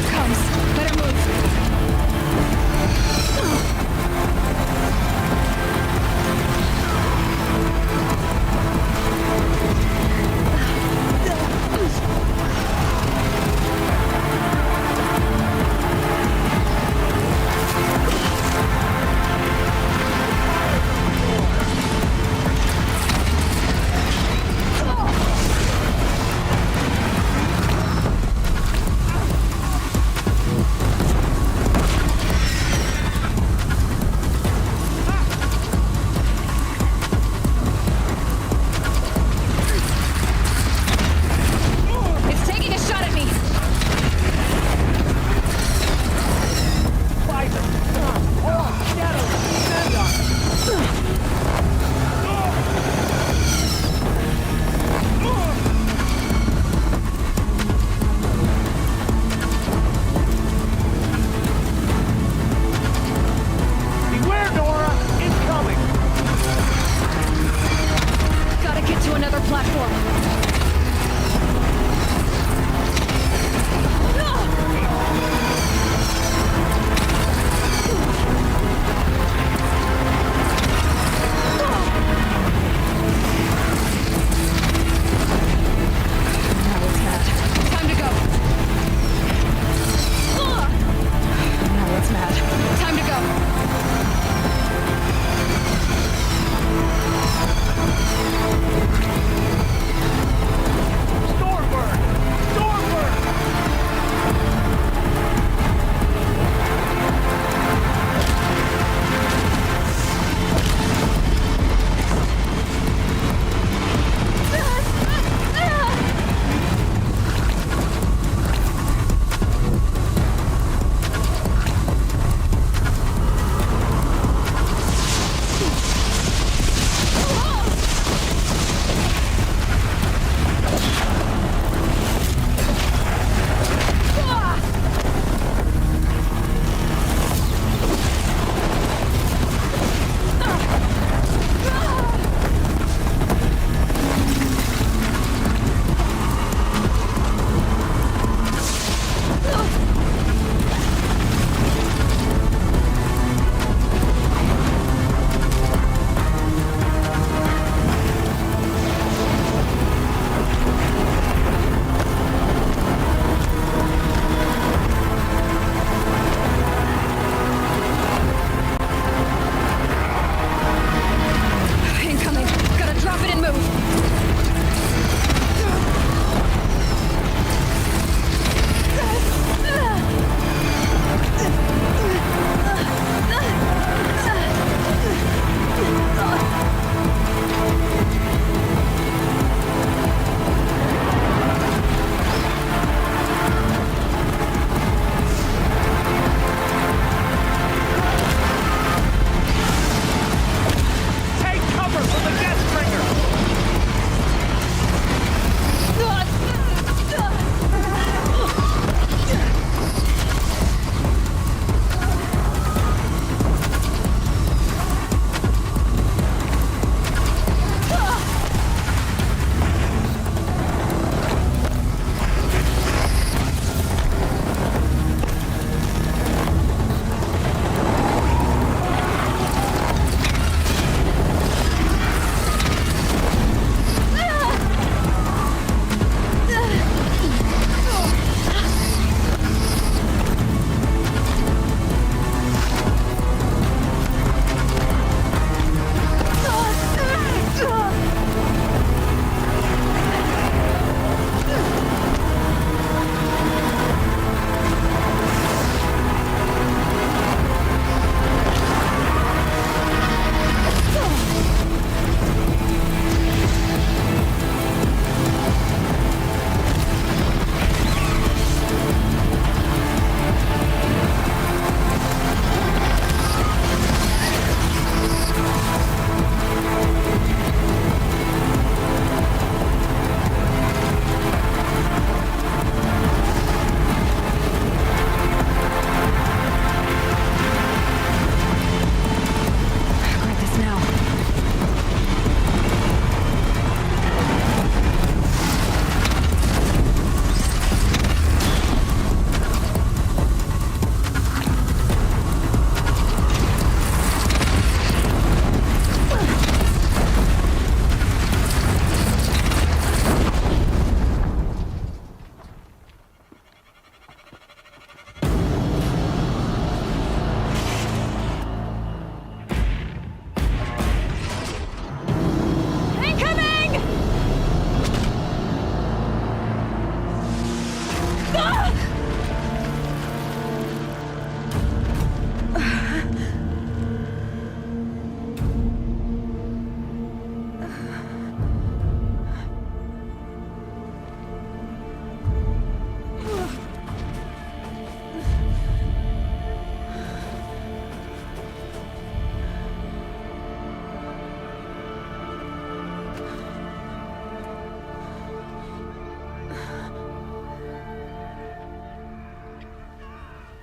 it comes. Better move.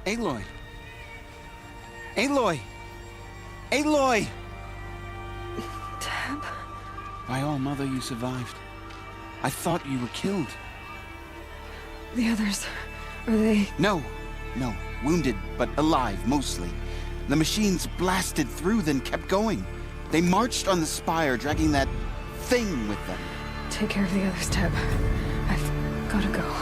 Aloy! Aloy! Aloy! Tab? By all, Mother, you survived. I thought you were killed. The others, are they... No. Wounded, but alive, mostly. The machines blasted through, then kept going. They marched on the spire, dragging that thing with them. Take care of the others, Tab. I've gotta go.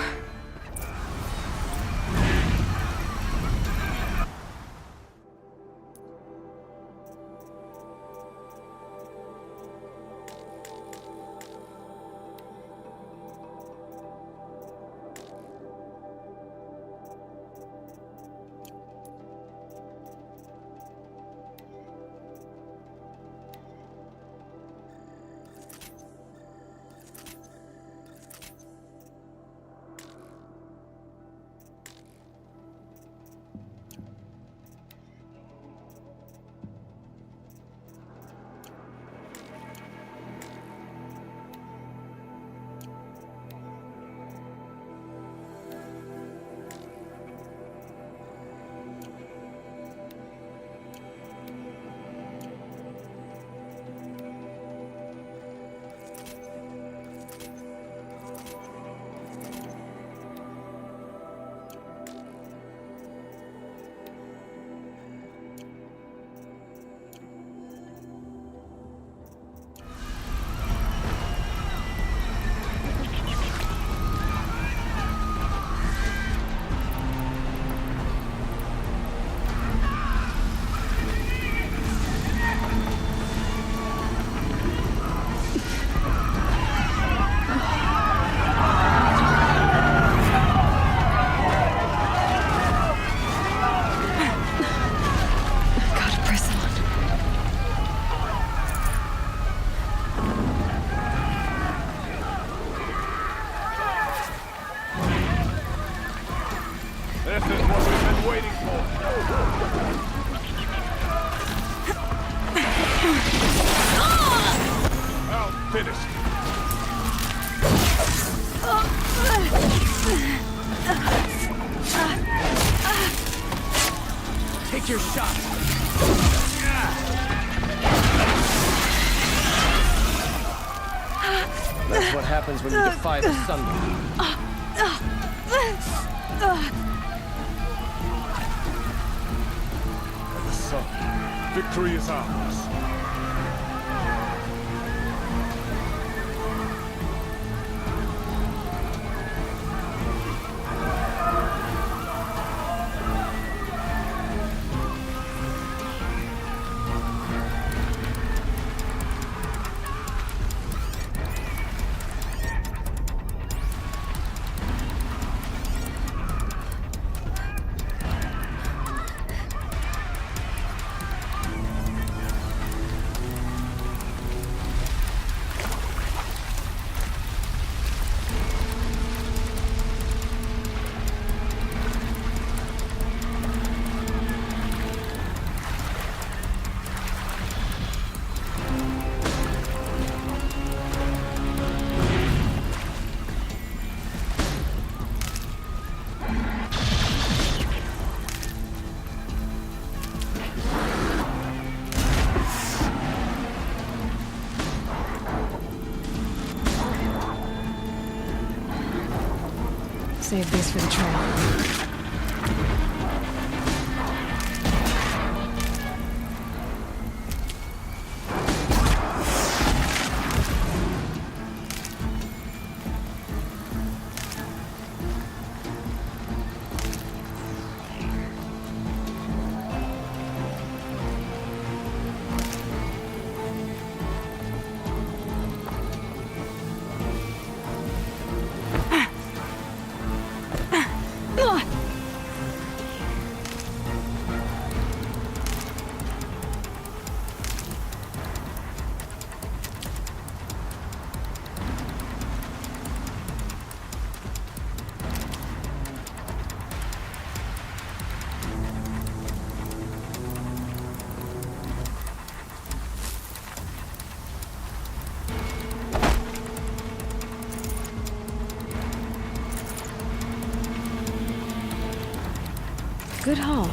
This is what we've been waiting for. I'll finish it. Take your shot. That's what happens when you defy the sun. So, victory is ours. Save these for the trail. Good haul.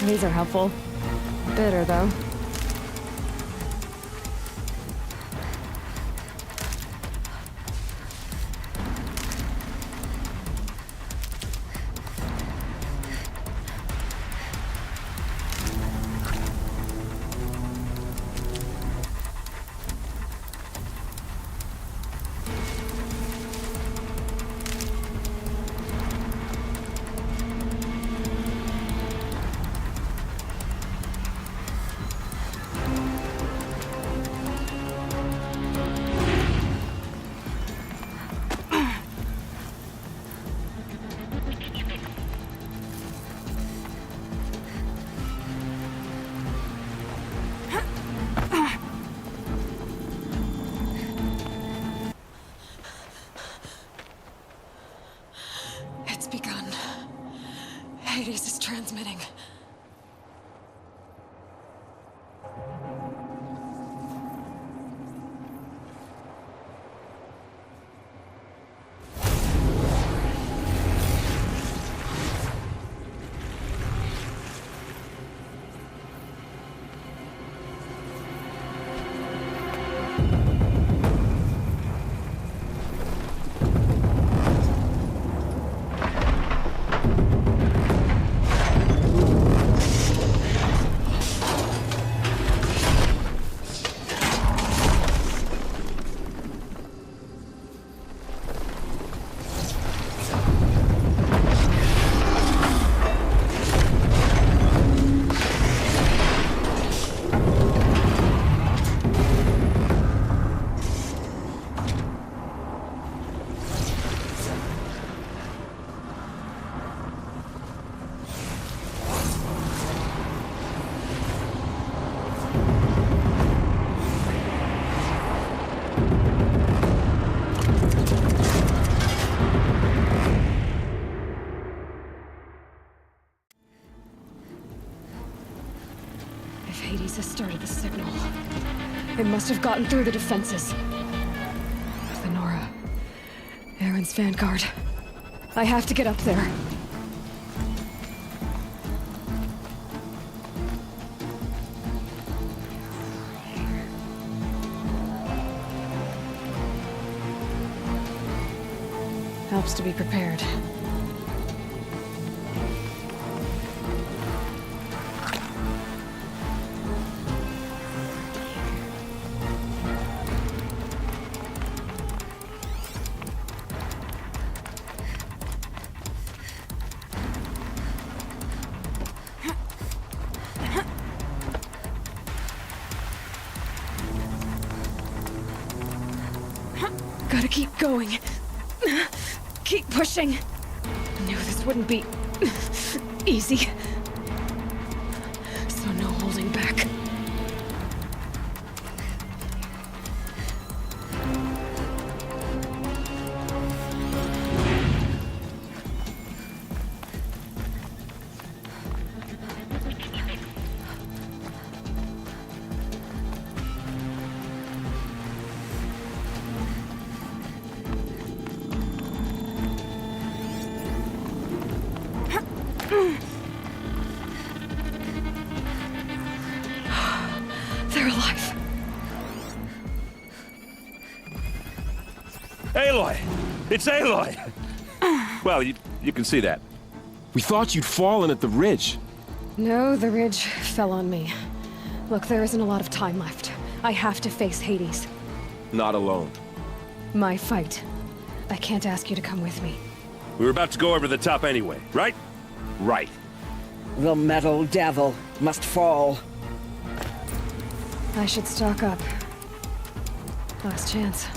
These are helpful. Bitter, though. It's begun. Hades is transmitting. Hades has started the signal. It must have gotten through the defenses. Lenora. Aaron's vanguard. I have to get up there. Helps to be prepared. Gotta keep going. Keep pushing. Knew this wouldn't be easy. So no holding back. It's Aloy! Well, you can see that. We thought you'd fallen at the ridge. No, the ridge fell on me. Look, there isn't a lot of time left. I have to face Hades. Not alone. My fight. I can't ask you to come with me. We were about to go over the top anyway, right? Right. The metal devil must fall. I should stock up. Last chance.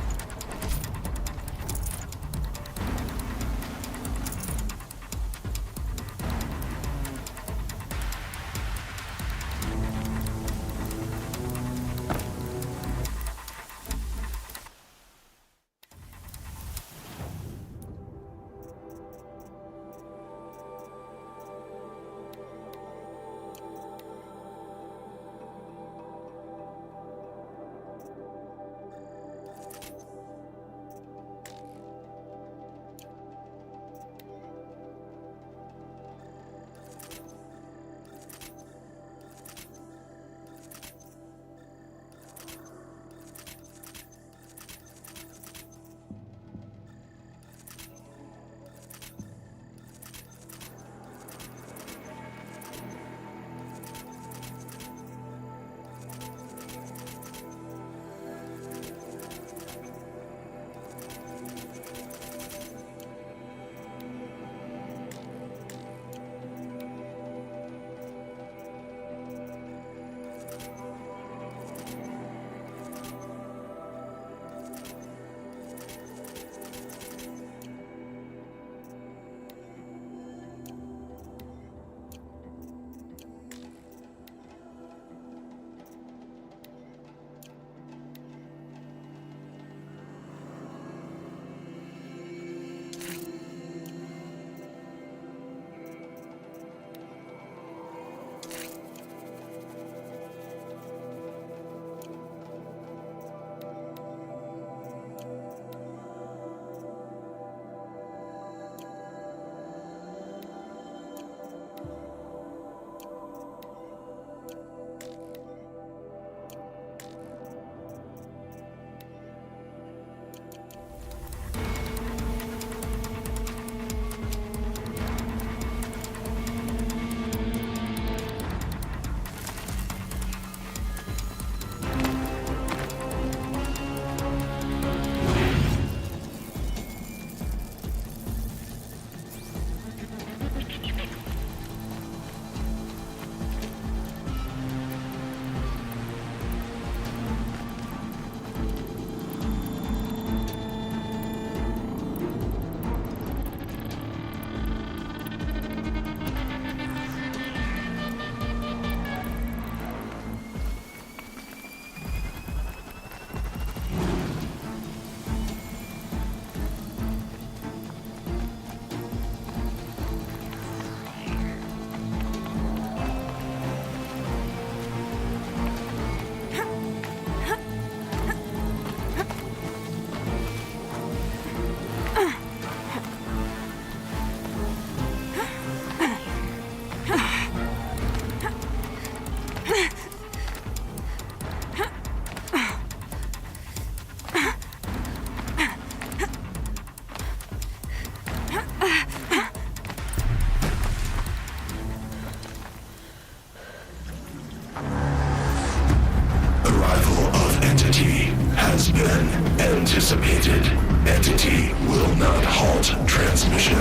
has been anticipated. Entity will not halt transmission.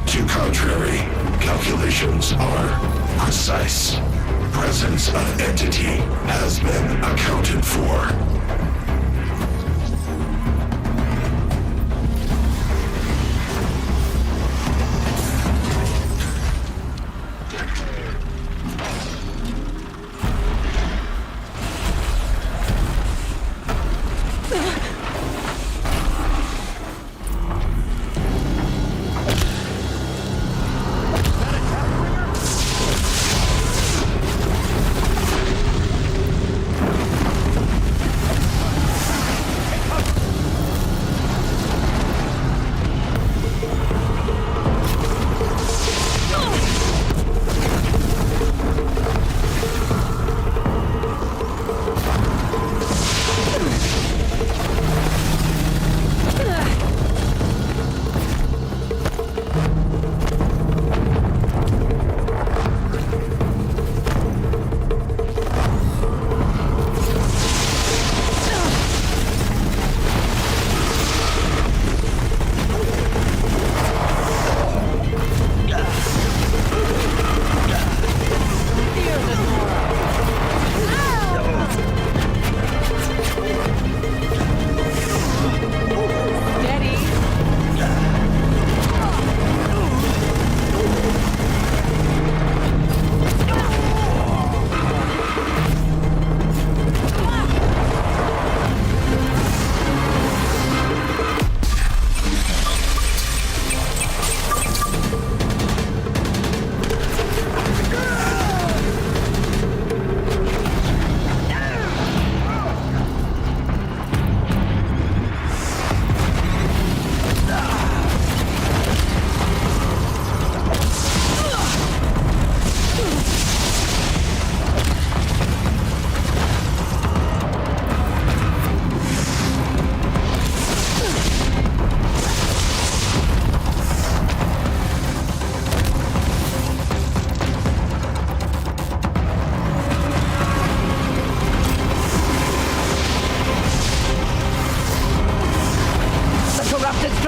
To contrary, calculations are precise. Presence of entity has been accounted for.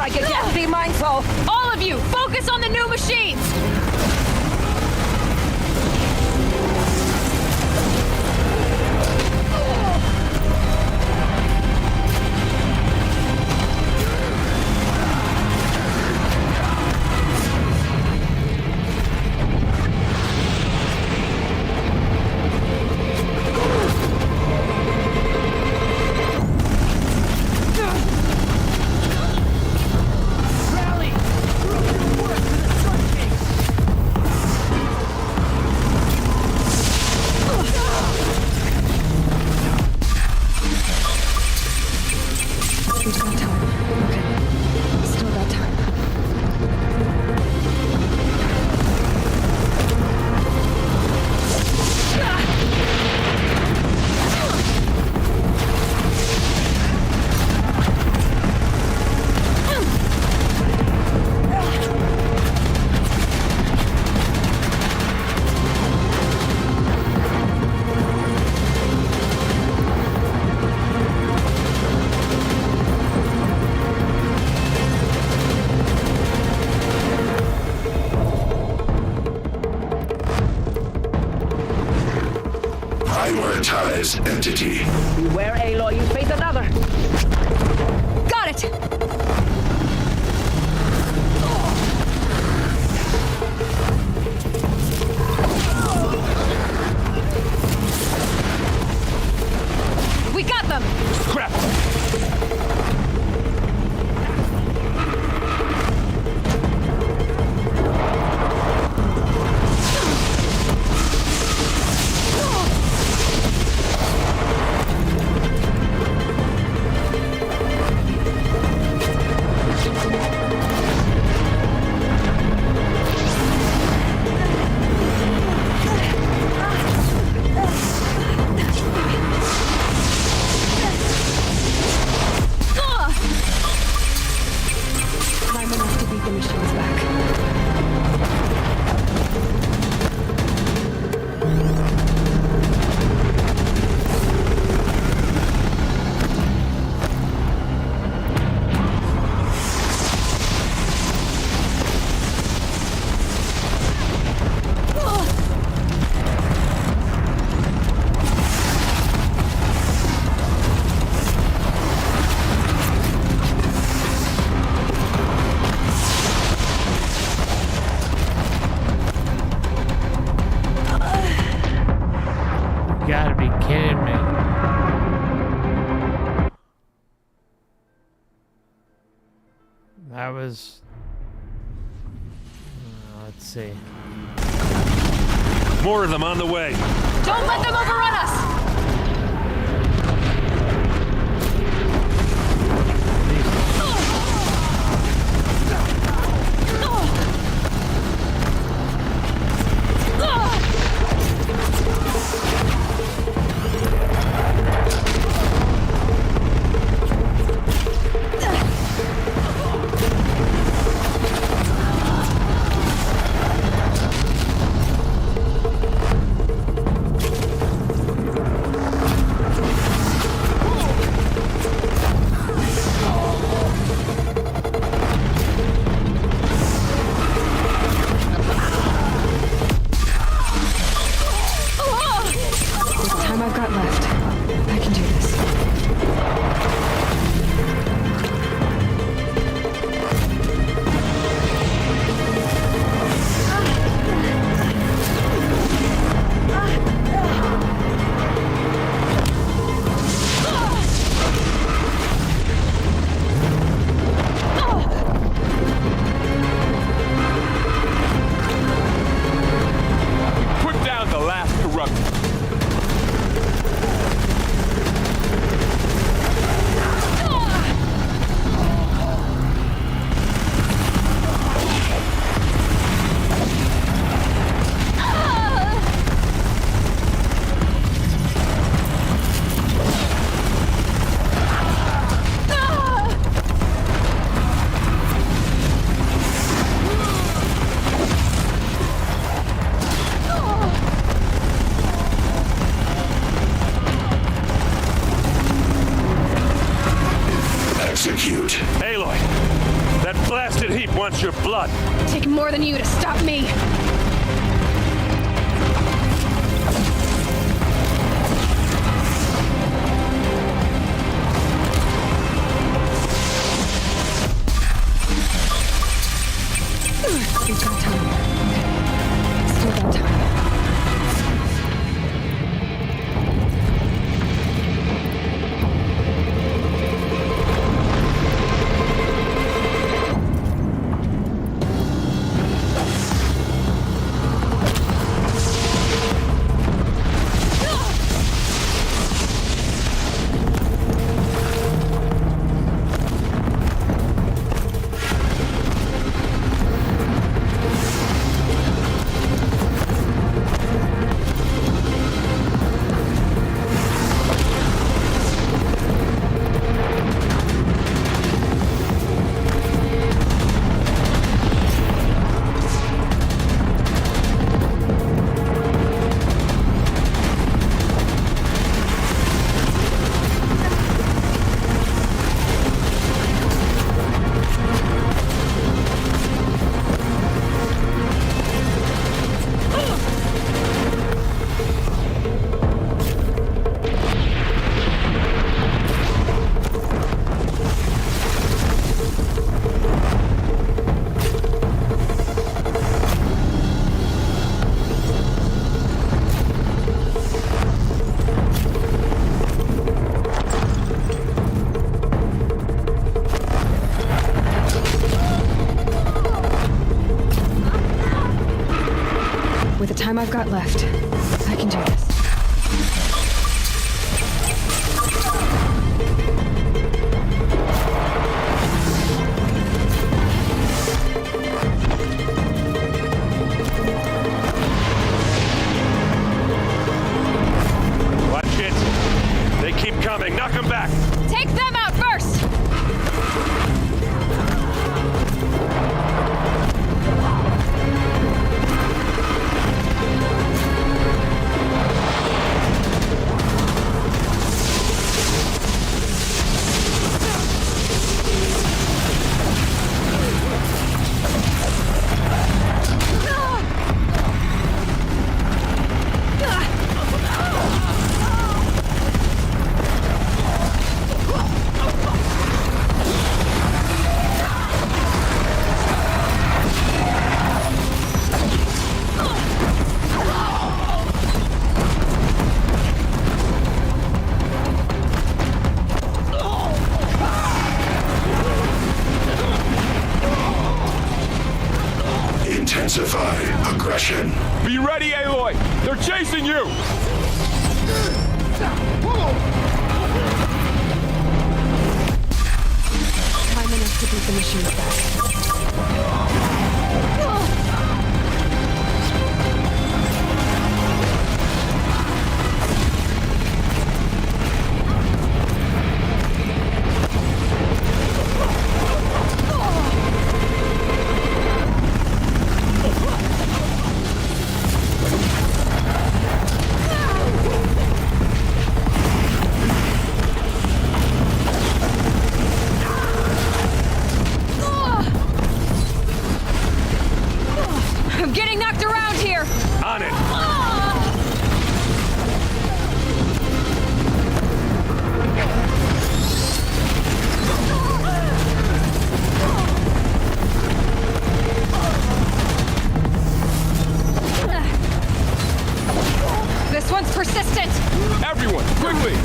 strike again. Be mindful. All of you, focus on the new machines! We've got time. Okay. Still got time. Prioritize entity. Beware, Aloy, you face another. Got it! We got them! Crap! Time enough to beat the machines back. You gotta be kidding me. That was... let's see. More of them on the way. Don't let them overrun us! Time I've got left. I can do this. Put down the last corruption. Execute. Aloy, That blasted heap wants your blood. Take more than you to stop me. We've got time. Still got time. With the time I've got left, I can do this. Watch it. They keep coming. Knock them back. Take them out first! Intensify aggression. Be ready, Aloy! They're chasing you! Time enough to beat the machines back. I'm getting knocked around here! On it. This one's persistent! Everyone, quickly!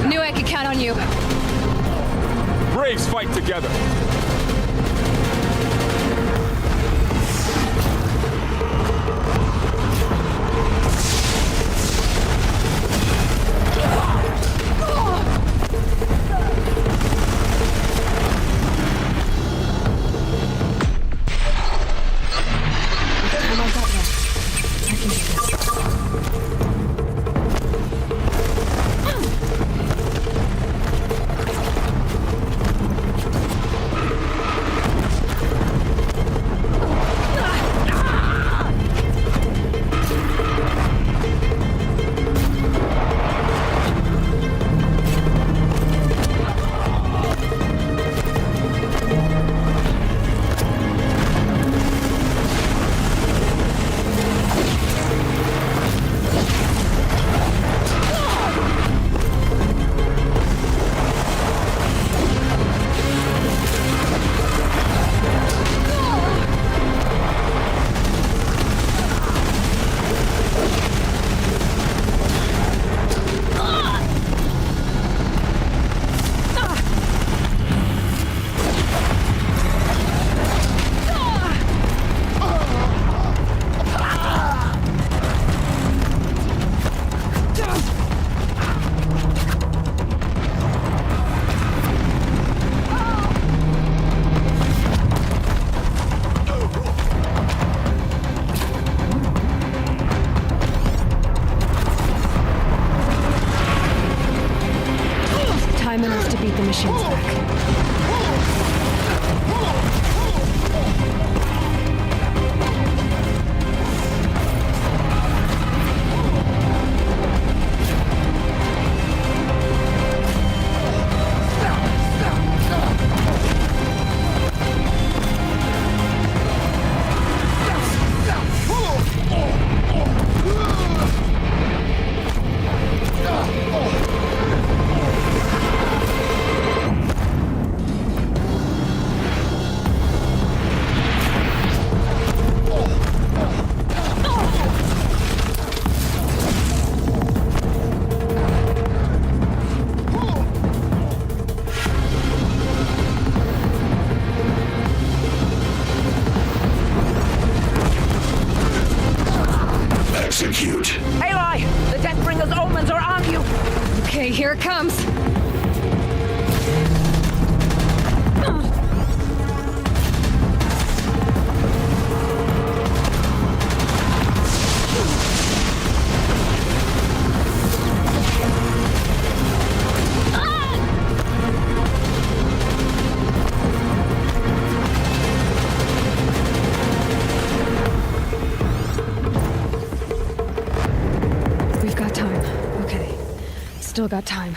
Knew I could count on you. Braves fight together. Time I've got left, I can do this. machines back. Execute. Aloy! The Deathbringer's omens are on you! Okay, here it comes. We've got time. Okay. Still got time.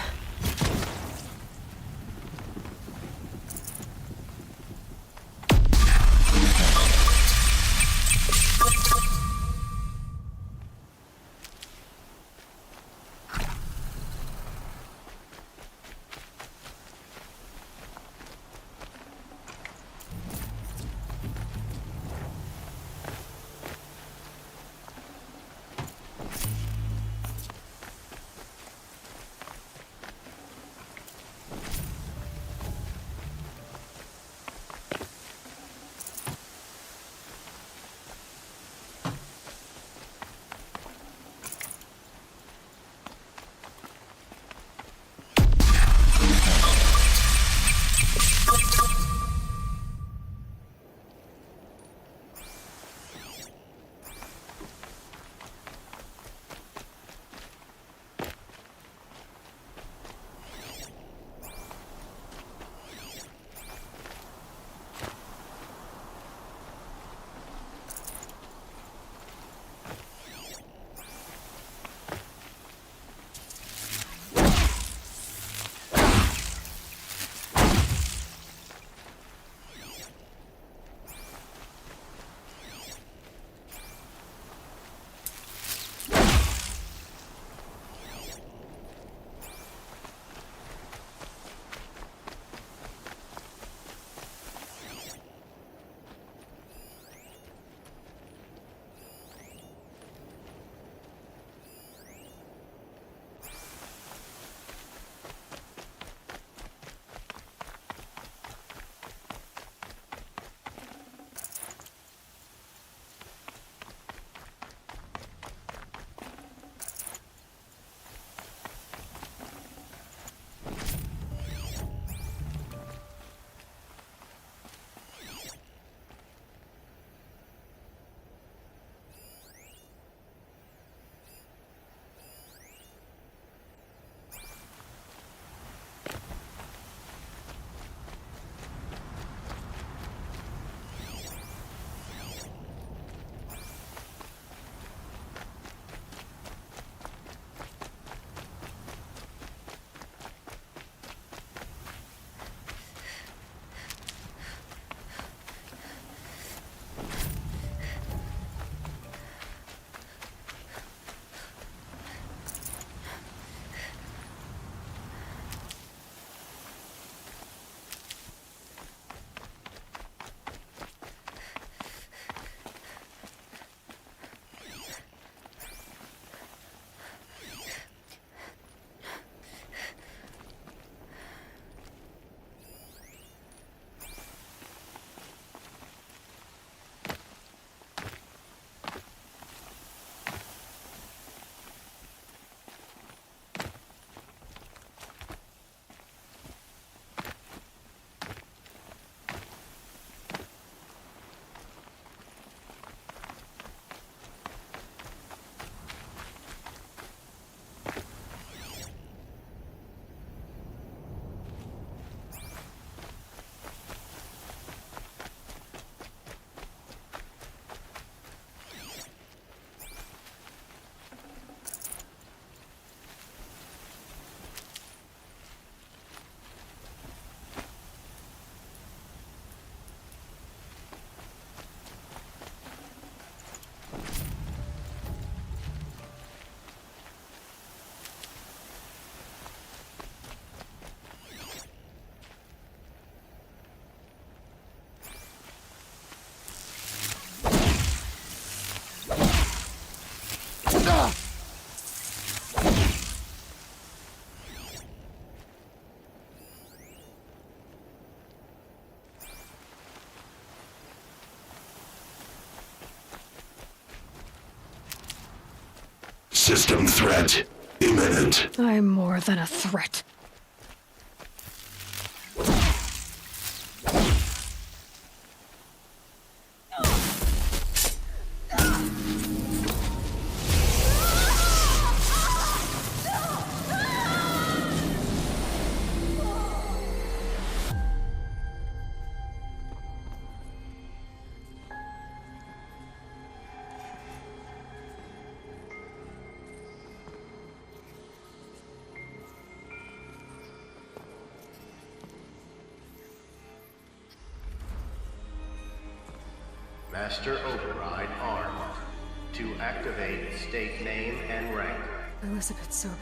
System threat imminent. I'm more than a threat. Master Override armed. To activate, state name and rank. Elizabeth Sobek.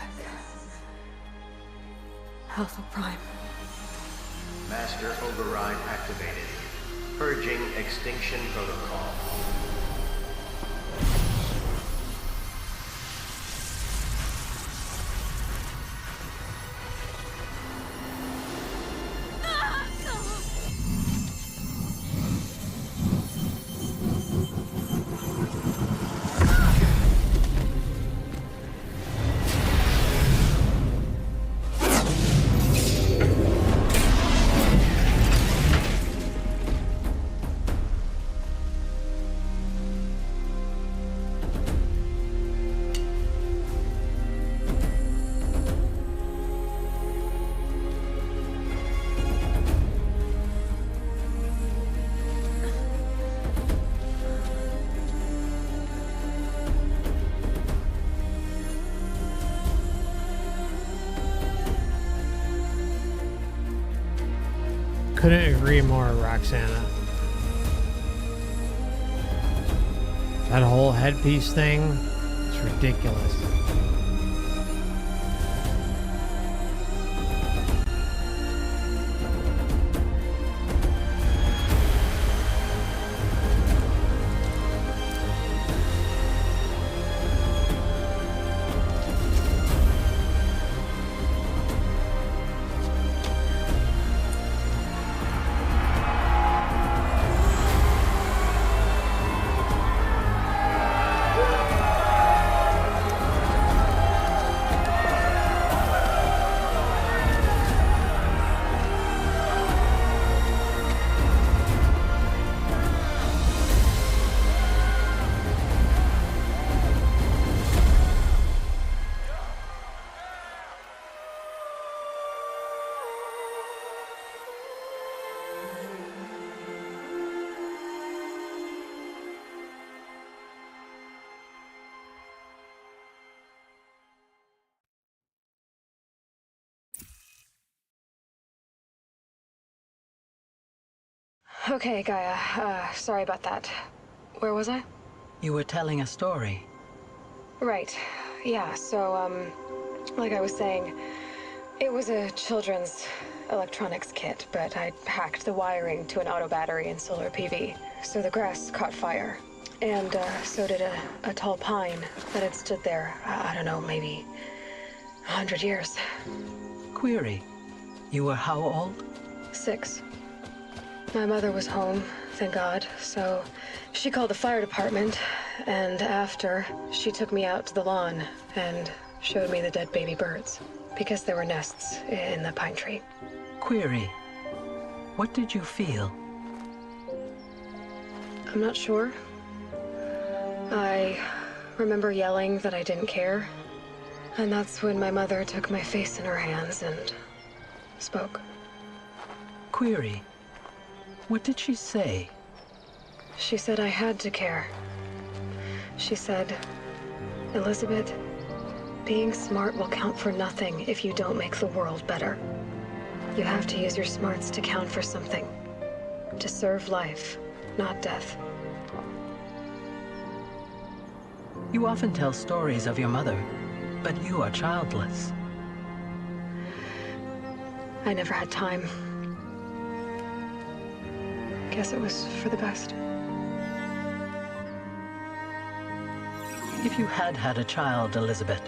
Alpha Prime. Master Override activated. Purging extinction protocol. Couldn't agree more, Roxana. That whole headpiece thing is ridiculous. Okay, Gaia. Sorry about that. Where was I? You were telling a story. Right. Yeah, so, like I was saying, it was a children's electronics kit, but I hacked the wiring to an auto battery and solar PV. So the grass caught fire. And, so did a tall pine that had stood there, I don't know, maybe 100 years. Query. You were how old? 6. My mother was home, thank God, so she called the fire department, and after, she took me out to the lawn and showed me the dead baby birds, because there were nests in the pine tree. Query. What did you feel? I'm not sure. I remember yelling that I didn't care, and that's when my mother took my face in her hands and spoke. Query. What did she say? She said I had to care. She said, Elizabeth, being smart will count for nothing if you don't make the world better. You have to use your smarts to count for something. To serve life, not death. You often tell stories of your mother, but you are childless. I never had time. Guess it was for the best. If you had had a child, Elizabeth,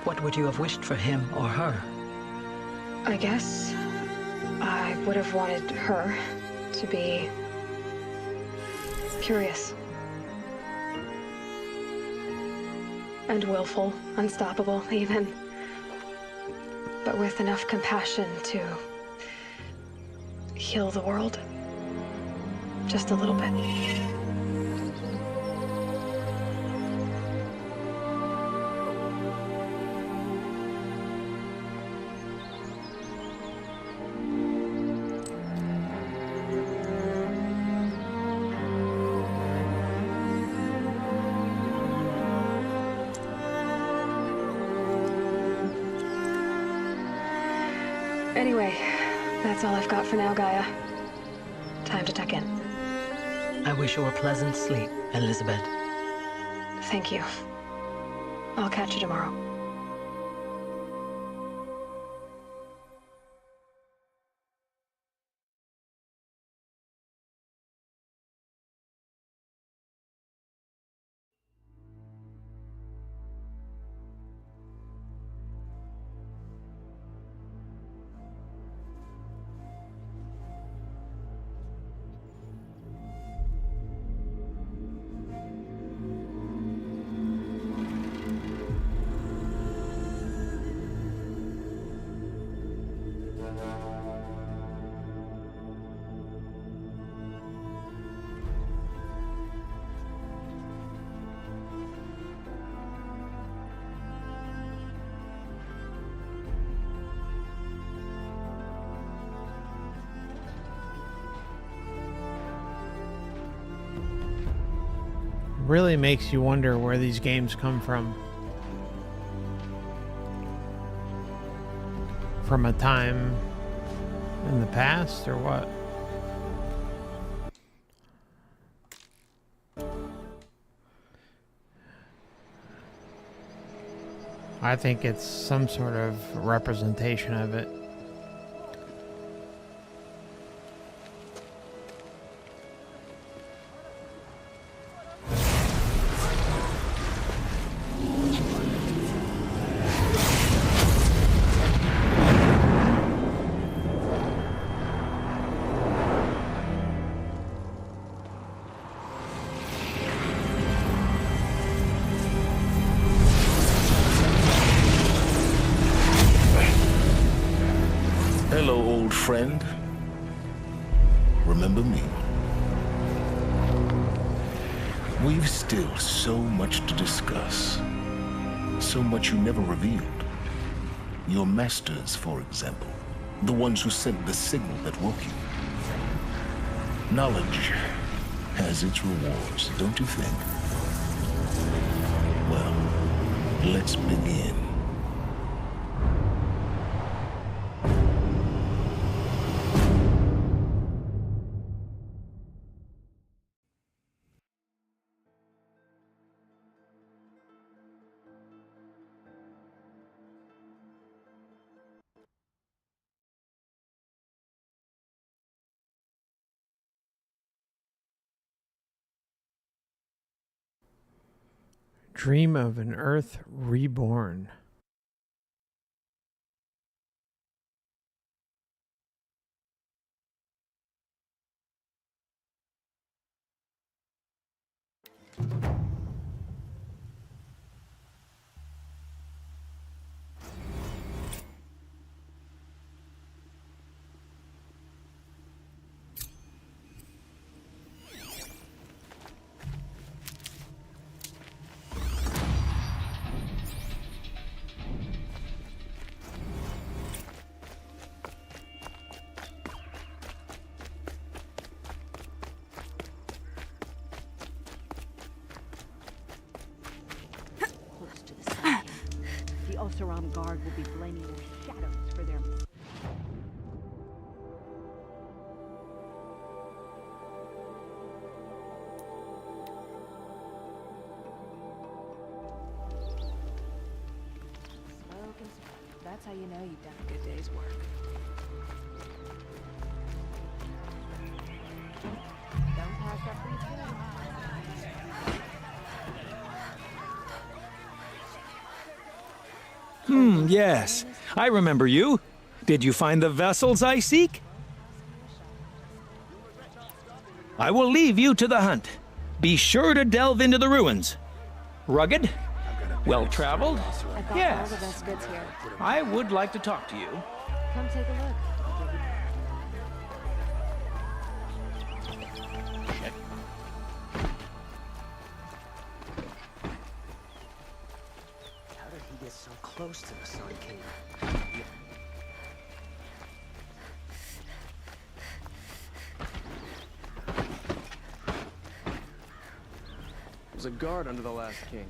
what would you have wished for him or her? I guess I would have wanted her to be curious. And willful, unstoppable, even. But with enough compassion to heal the world. Just a little bit. Anyway, that's all I've got for now, Gaia. Time to tuck in. I wish you a pleasant sleep, Elizabeth. Thank you. I'll catch you tomorrow. Really makes you wonder where these games come from. From a time in the past, or what? I think it's some sort of representation of it. Hello, old friend. Remember me? We've still so much to discuss. So much you never revealed. Your masters, for example. The ones who sent the signal that woke you. Knowledge has its rewards, don't you think? Well, let's begin. Dream of an Earth reborn. The Oseram Guard will be blaming their shadows for their... Smoke and smoke. That's how you know you've done a good day's work. Don't pass up these things. Yes. I remember you. Did you find the vessels I seek? I will leave you to the hunt. Be sure to delve into the ruins. Rugged, Well-traveled? I got all Yes. the best goods here. I would like to talk to you. Come take a look. How did he get so close to the Sun King? There's a guard under the last king.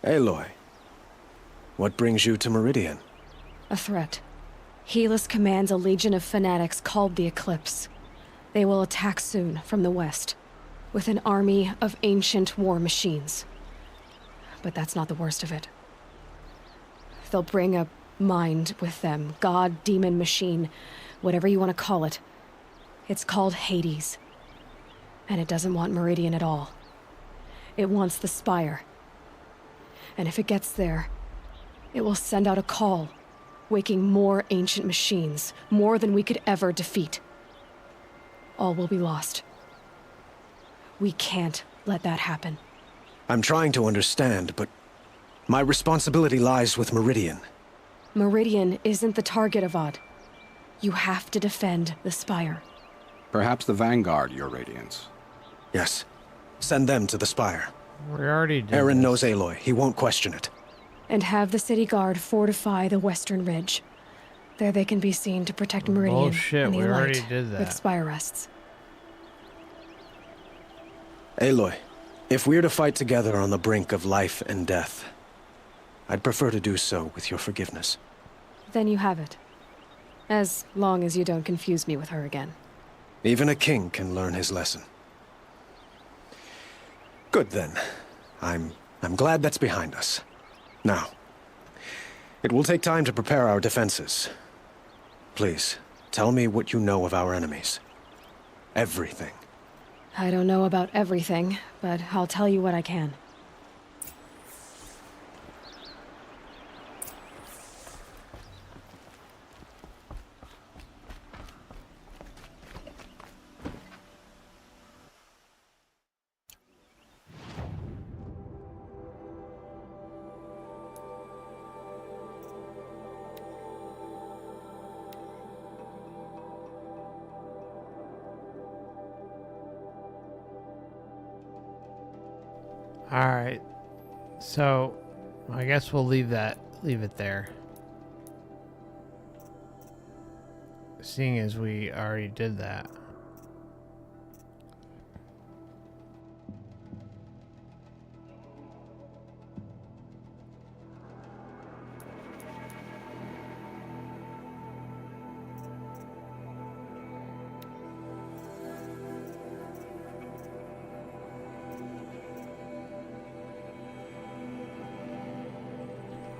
Aloy, what brings you to Meridian? A threat. Helis commands a legion of fanatics called the Eclipse. They will attack soon from the west, with an army of ancient war machines. But that's not the worst of it. They'll bring a mind with them, god, demon, machine, whatever you want to call it. It's called Hades. And it doesn't want Meridian at all. It wants the Spire. And if it gets there, it will send out a call, waking more ancient machines, more than we could ever defeat. All will be lost. We can't let that happen. I'm trying to understand, but my responsibility lies with Meridian. Meridian isn't the target, Avad. You have to defend the Spire. Perhaps the Vanguard, Your Radiance. Yes. Send them to the Spire. We already did. Aaron knows Aloy. He won't question it. And have the city guard fortify the western ridge. There they can be seen to protect Meridian Bullshit, and the we already Elite, did that. where the Spire rests. Aloy, if we're to fight together on the brink of life and death, I'd prefer to do so with your forgiveness. Then you have it. As long as you don't confuse me with her again. Even a king can learn his lesson. Good then. I'm glad that's behind us. Now, it will take time to prepare our defenses. Please, tell me what you know of our enemies. Everything. I don't know about everything, but I'll tell you what I can. All right. So, I guess we'll leave it there. Seeing as we already did that.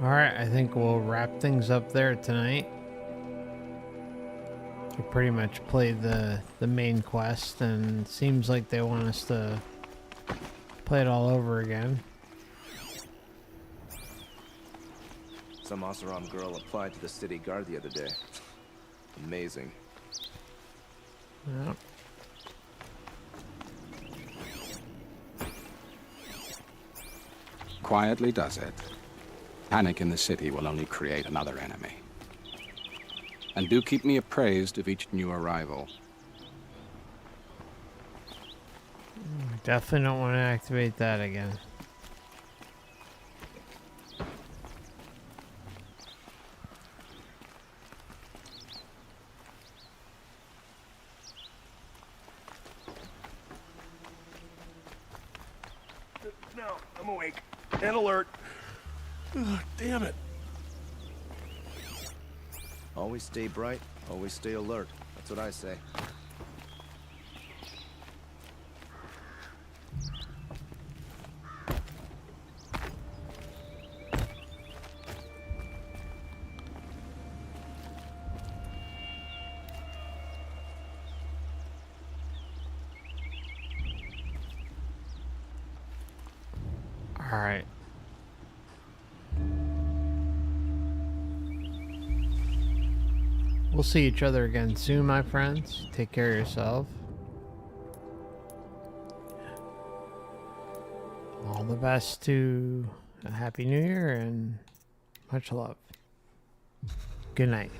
Alright, I think we'll wrap things up there tonight. We pretty much played the main quest, and it seems like they want us to play it all over again. Some Oseram girl applied to the city guard the other day. Amazing. Yep. Quietly does it. Panic in the city will only create another enemy. And do keep me appraised of each new arrival. Definitely don't want to activate that again. No, I'm awake and alert. Ugh, damn it. Always stay bright, always stay alert. That's what I say. All right. We'll see each other again soon, my friends. Take care of yourself. All the best to a Happy New Year and much love. Good night.